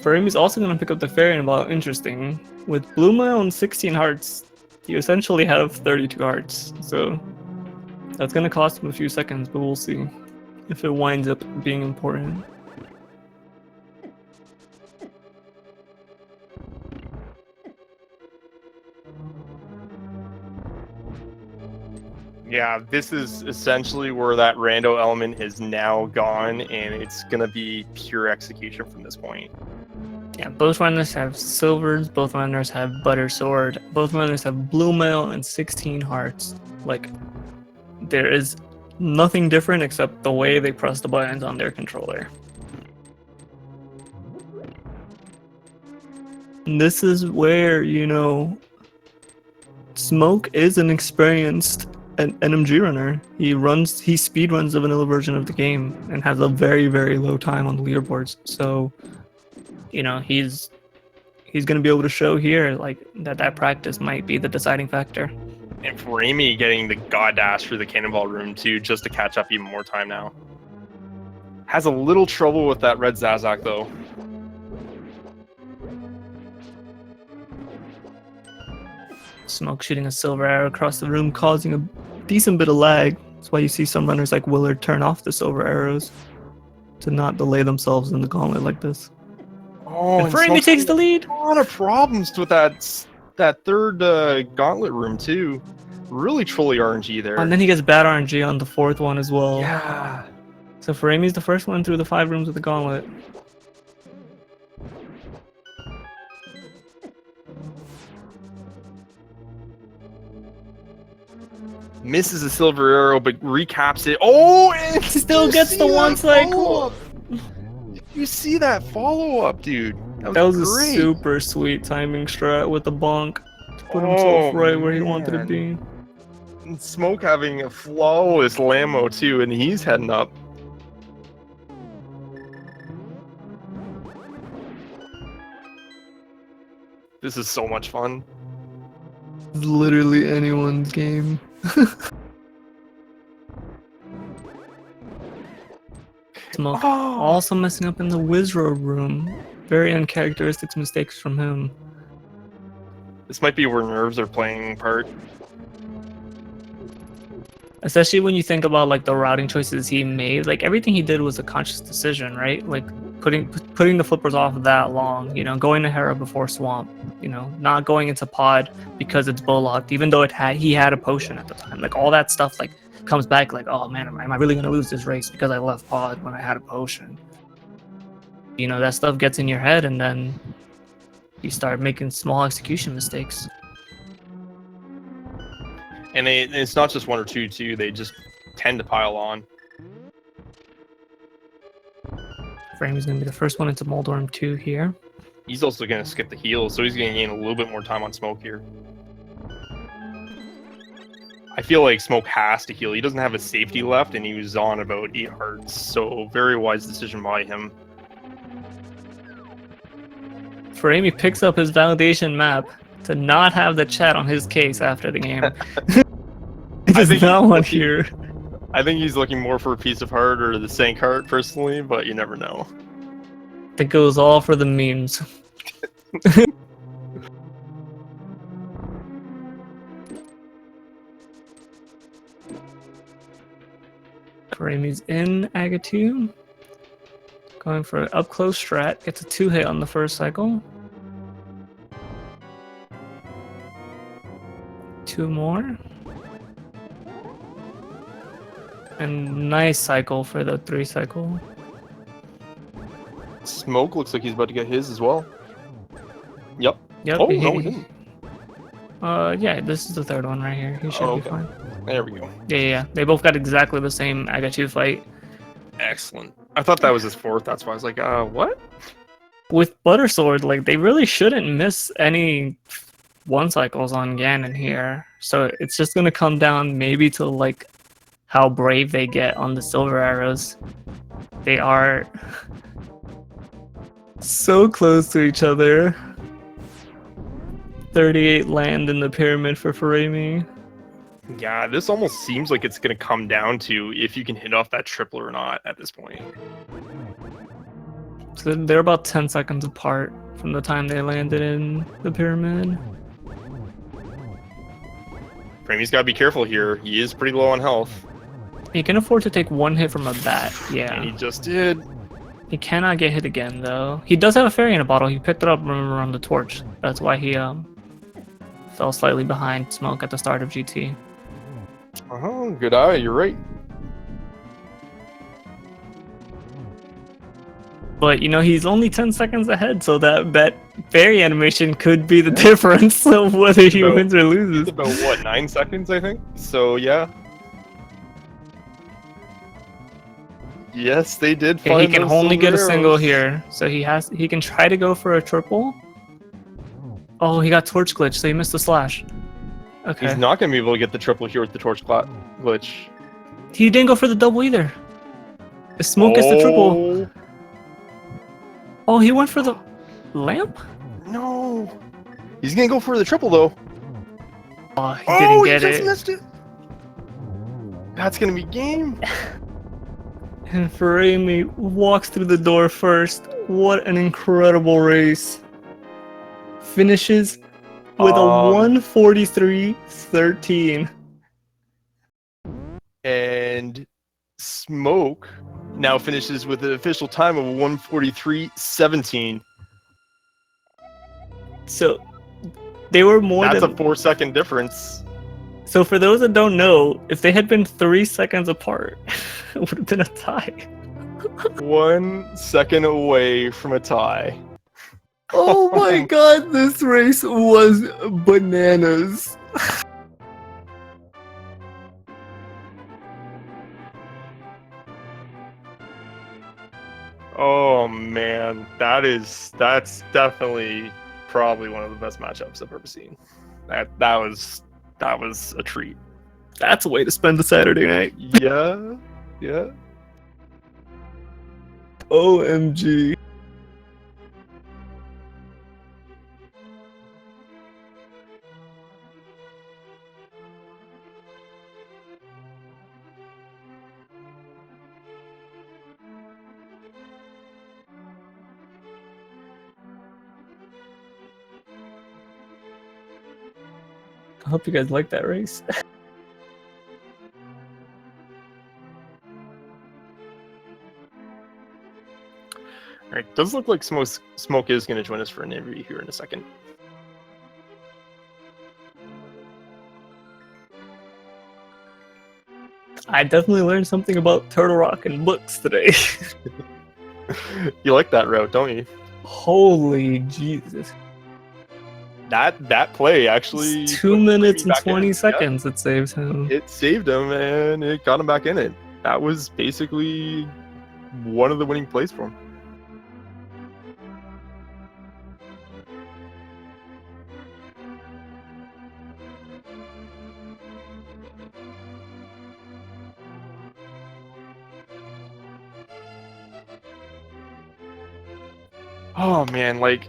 Furaime's also gonna pick up the Fairy Ball. Interesting. With Blue Mail and 16 hearts, you essentially have 32 hearts. So that's gonna cost him a few seconds, but we'll see if it winds up being important. Yeah, this is essentially where that rando element has now gone, and it's gonna be pure execution from this point. Yeah, both runners have silvers, both runners have butter sword, both runners have blue mail and 16 hearts. Like, there is nothing different except the way they press the buttons on their controller. And this is where, you know, Smoke is an experienced NMG runner. He speed runs the vanilla version of the game and has a very, very low time on the leaderboards. So, you know, he's going to be able to show here like that practice might be the deciding factor. And Furaime getting the god dash through the cannonball room too, just to catch up even more time now. Has a little trouble with that red Zazak though. Smoke shooting a silver arrow across the room, causing a decent bit of lag. That's why you see some runners like Willard turn off the silver arrows to not delay themselves in the gauntlet like this. Oh, and Furaime takes the lead. A lot of problems with that third gauntlet room too. Really trolly RNG there. And then he gets bad RNG on the fourth one as well. Yeah. So Furaime's the first one through the 5 rooms of the gauntlet. Misses a silver arrow, but recaps it. Oh, and still gets the one cycle. You see that follow-up, dude? That was great. A super sweet timing strat with the bonk to put himself right where he wanted to be. And Smoke having a flawless Lambo too, and he's heading up. This is so much fun. It's literally anyone's game. Smoke also messing up in the Wizro room. Very uncharacteristic mistakes from him. This might be where nerves are playing part. Especially when you think about like the routing choices he made, like everything he did was a conscious decision, right? Like putting the flippers off that long, you know, going to Hera before Swamp, you know, not going into Pod because it's bull locked, even though he had a potion at the time. Like all that stuff like comes back like, oh man, am I really gonna lose this race because I left Pod when I had a potion? You know, that stuff gets in your head, and then you start making small execution mistakes. And it's not just one or two, too. They just tend to pile on. Furaime is going to be the first one into Moldorm 2 here. He's also going to skip the heal, so he's going to gain a little bit more time on Smoke here. I feel like Smoke has to heal. He doesn't have a safety left, and he was on about 8 hearts, so very wise decision by him. Furaime picks up his validation map to not have the chat on his case after the game. He does not want here. I think he's looking more for a piece of heart or the Sank heart, personally, but you never know. It goes all for the memes. Furaime's in Agatu. Going for an up close strat. Gets a 2-hit on the first cycle. 2 more. And nice cycle for the 3 cycle. Smoke looks like he's about to get his as well. Yep. Yep. Oh, no, he didn't. Yeah, this is the 3rd one right here. He should be fine. There we go. Yeah. They both got exactly the same Agatu fight. Excellent. I thought that was his 4th. That's why I was like, what? With Buttersword, like, they really shouldn't miss any 1 cycles on Ganon here. So it's just gonna come down maybe to, like, how brave they get on the silver arrows. They are so close to each other. 38 land in the pyramid for Furaime. Yeah, this almost seems like it's going to come down to if you can hit off that triple or not at this point. So they're about 10 seconds apart from the time they landed in the pyramid. Furaime's got to be careful here. He is pretty low on health. He can afford to take 1 hit from a bat, yeah. And he just did. He cannot get hit again, though. He does have a fairy in a bottle. He picked it up, remember, on the torch. That's why he fell slightly behind Smoke at the start of GT. Good eye, you're right. But, you know, he's only 10 seconds ahead, so that fairy animation could be the difference of whether he wins or loses. It's about, what, 9 seconds, I think? So, yeah. Yes, they did find He can only get a single arrows. here, so he can try to go for a triple. Oh, he got torch glitch, so he missed the slash. Okay. He's not going to be able to get the triple here with the torch glitch. He didn't go for the double either. The Smoke gets the triple. Oh, he went for the lamp? No. He's going to go for the triple, though. Oh, he didn't get it. He just missed it. That's going to be game. And Furaime walks through the door first. What an incredible race. Finishes with a 143.13. And Smoke now finishes with an official time of 143.17. So they were more That's than... a 4-second difference. So for those that don't know, if they had been 3 seconds apart, it would have been a tie. 1 second away from a tie. Oh my god, this race was bananas. Oh man, that's definitely probably one of the best matchups I've ever seen. That was a treat. That's a way to spend the Saturday night. Yeah. OMG. hope you guys like that race. All right, does look like Smoke is going to join us for an interview here in a second. I definitely learned something about Turtle Rock and books today. You like that route, don't you? Holy Jesus. That play actually It's 2 put minutes Furaime and back 20 in. seconds it saves him. It saved him and it got him back in it. That was basically one of the winning plays for him. Oh man, like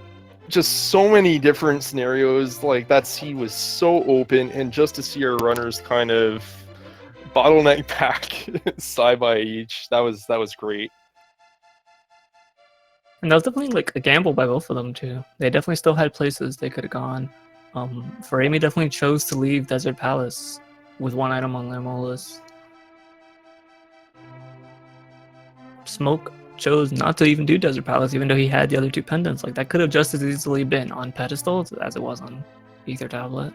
just so many different scenarios. Like that sea was so open, and just to see our runners kind of bottleneck back side by each, that was great. And that was definitely like a gamble by both of them too. They definitely still had places they could have gone. Furaime definitely chose to leave Desert Palace with one item on their list. Smoke chose not to even do Desert Palace, even though he had the other two pendants. Like that could have just as easily been on pedestals as it was on Ether Tablet.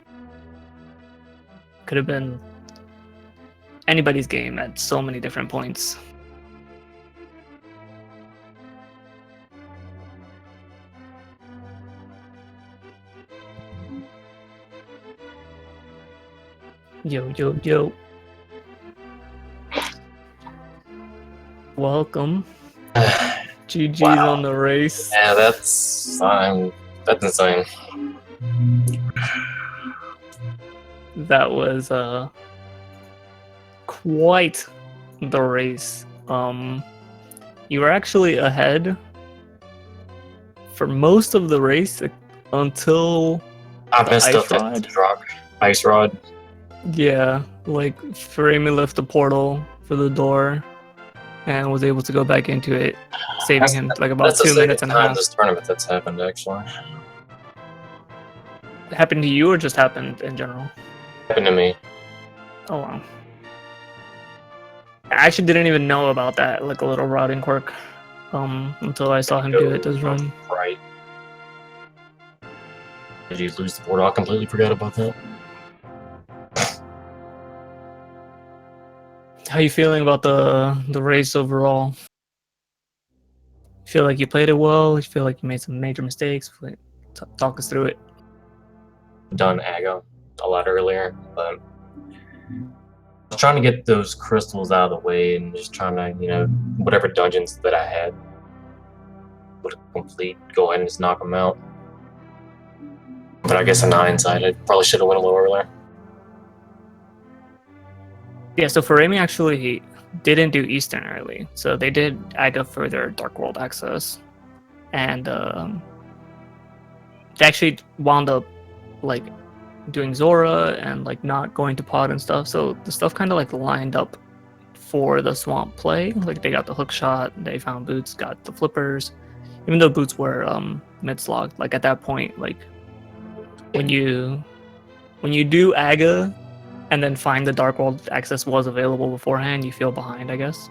Could have been anybody's game at so many different points. Yo, yo, yo. Welcome. GG's Wow. on the race. Yeah, that's insane. That was quite the race. You were actually ahead for most of the race until I messed ice up rod. that ice rod. Yeah, like Furaime left the portal for the door and was able to go back into it, saving him like about That's the 2 second minutes and a time half. this tournament that's happened, actually. Happened to you or just happened in general? Happened to me. Oh wow. I actually didn't even know about that, like a little routing quirk, until I saw him do it this run. Right. Did you lose the portal? I completely forgot about that. How you feeling about the race overall? Feel like you played it well? You feel like you made some major mistakes? Talk us through it. Done Aga a lot earlier, but I was trying to get those crystals out of the way and just trying to, whatever dungeons that I had would complete, go ahead and just knock them out. But I guess in hindsight, I probably should have went a little earlier. Yeah, so Furaime actually didn't do Eastern early, so they did AGA for their Dark World access, and they actually wound up like doing Zora and like not going to pod and stuff. So the stuff kind of like lined up for the swamp play. Like they got the hook shot, they found Boots, got the flippers, even though Boots were mid slogged. Like at that point, like when you do AGA and then find the Dark World access was available beforehand, you feel behind, I guess.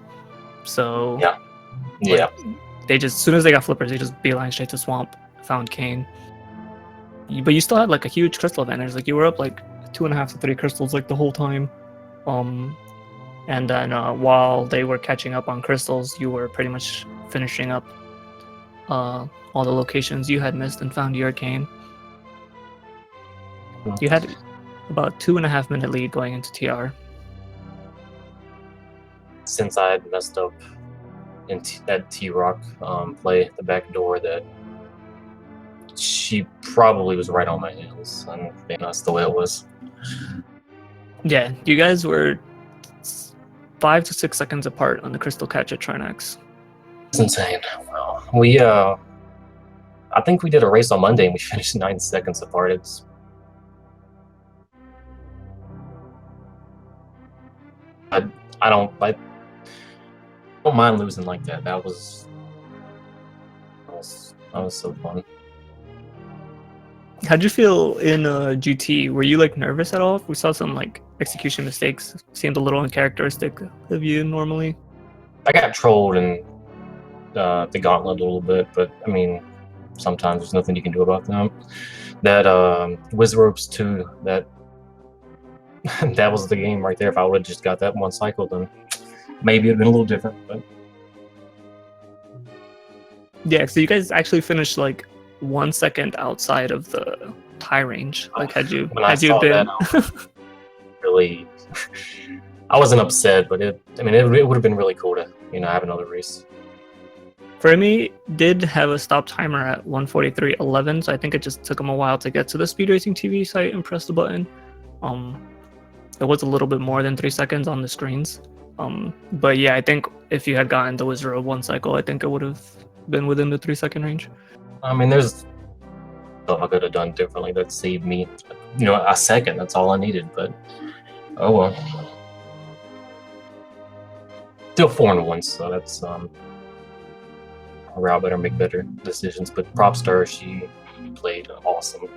So Yeah. they just, as soon as they got flippers, they just beeline straight to swamp, found Kane. But you still had like a huge crystal advantage. Like you were up like 2.5 to 3 crystals like the whole time. And then while they were catching up on crystals, you were pretty much finishing up all the locations you had missed and found your Kane. You had about 2.5 minute lead going into TR. Since I had messed up in that T-Rock play, the back door, that she probably was right on my heels, and that's the way it was. Yeah, you guys were 5 to 6 seconds apart on the crystal catch at Trinax. It's insane. Well, I think we did a race on Monday and we finished 9 seconds apart. I don't mind losing like that. That was so fun. How'd you feel in GT? Were you like nervous at all? We saw some like execution mistakes. Seemed a little uncharacteristic of you normally. I got trolled in the gauntlet a little bit, but I mean, sometimes there's nothing you can do about them. That Wizropes 2, that that was the game right there. If I would have just got that one cycle, then maybe it'd been a little different. But Yeah, so you guys actually finished like 1 second outside of the tie range. Like, had you when I had you saw been? that, I was really, I wasn't upset, but it would have been really cool to have another race. Furaime did have a stop timer at 1:43:11, so I think it just took him a while to get to the Speed Racing TV site and press the button. It was a little bit more than 3 seconds on the screens. But yeah, I think if you had gotten the Wizard of 1 cycle, I think it would have been within the 3 second range. I mean, there's stuff I could have done differently that saved me, a second. That's all I needed. But oh well. Still 4-1, so that's I'll better make better decisions. But props to her, she played awesome.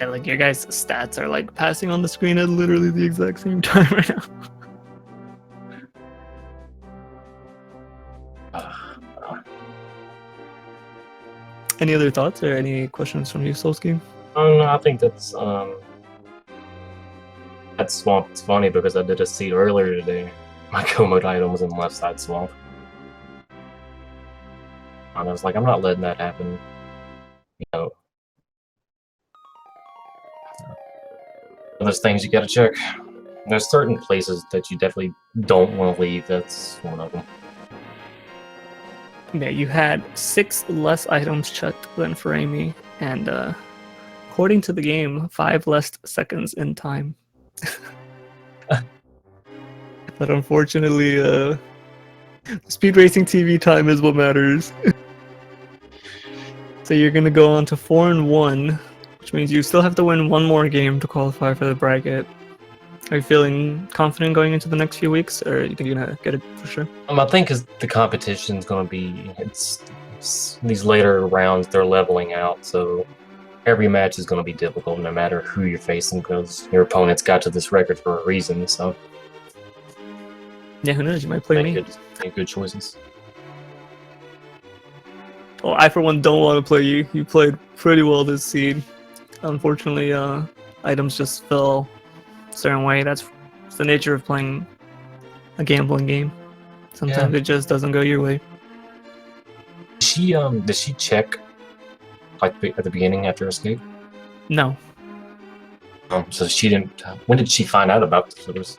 Yeah, like your guys' stats are like passing on the screen at literally the exact same time right now. Any other thoughts or any questions from you, Solsky? No, I think that's that swamp is funny because I did a seed earlier today. My kill mode item was in the left side swamp. And I was like, I'm not letting that happen. There's things you gotta check. There's certain places that you definitely don't want to leave. That's one of them. Yeah, you had 6 less items checked than Furaime, and according to the game, 5 less seconds in time. But unfortunately, Speed Racing TV time is what matters. So you're gonna go on to 4-1, which means you still have to win 1 more game to qualify for the bracket. Are you feeling confident going into the next few weeks, or you think you're gonna get it for sure? I think the competition's gonna be it's these later rounds, they're leveling out, so every match is gonna be difficult no matter who you're facing because your opponent's got to this record for a reason. So yeah, who knows? You might play me. Make good choices. Well, I for one don't want to play you. You played pretty well this seed. Unfortunately, items just fell a certain way. That's the nature of playing a gambling game. Sometimes it just doesn't go your way. Did she check like at the beginning after escape? No. So she didn't. When did she find out about this?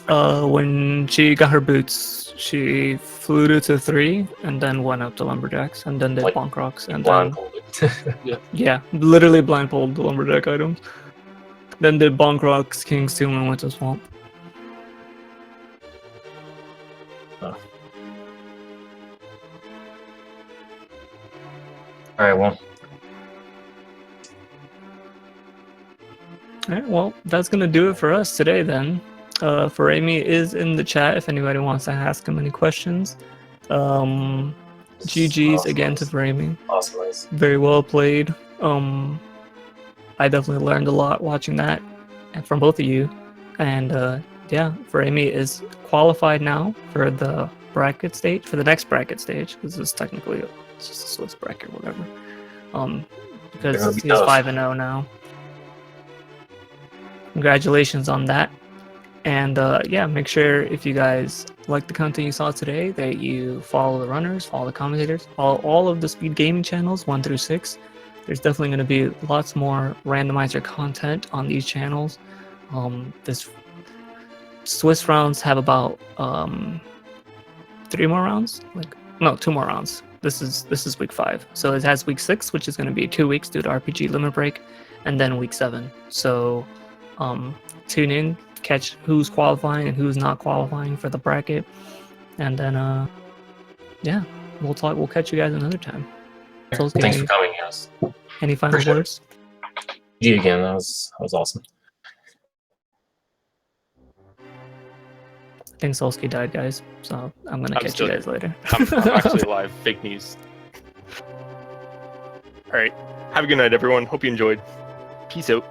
When she got her boots, she flew to 3 and then went up to Lumberjacks and then did Like, Bonk Rocks and blindfolded. yeah, literally blindfolded the Lumberjack items. Then did Bonk Rocks, King's Tomb, and went to Swamp. Alright, well. Alright, well, that's gonna do it for us today then. Furaime is in the chat if anybody wants to ask him any questions. GG's again to Furaime. Awesome. Very well played. I definitely learned a lot watching that from both of you. And yeah, Furaime is qualified now for the bracket stage, for the next bracket stage. This is technically it's just a Swiss bracket, whatever. Because he's 5-0 now. Congratulations on that. And yeah, make sure if you guys like the content you saw today that you follow the runners, follow the commentators, follow all of the Speed Gaming channels 1 through 6. There's definitely going to be lots more randomizer content on these channels. This Swiss rounds have about 3 more rounds, no, 2 more rounds. This is week 5, so it has week 6, which is going to be 2 weeks due to RPG limit break, and then week 7. So tune in, catch who's qualifying and who's not qualifying for the bracket, and then yeah, we'll catch you guys another time. So thanks for coming, guys. Any final words? GG again. That was awesome. I think Solsky died, guys, so I'm gonna catch you guys later. I'm actually alive. Fake news. All right. Have a good night, everyone. Hope you enjoyed. Peace out.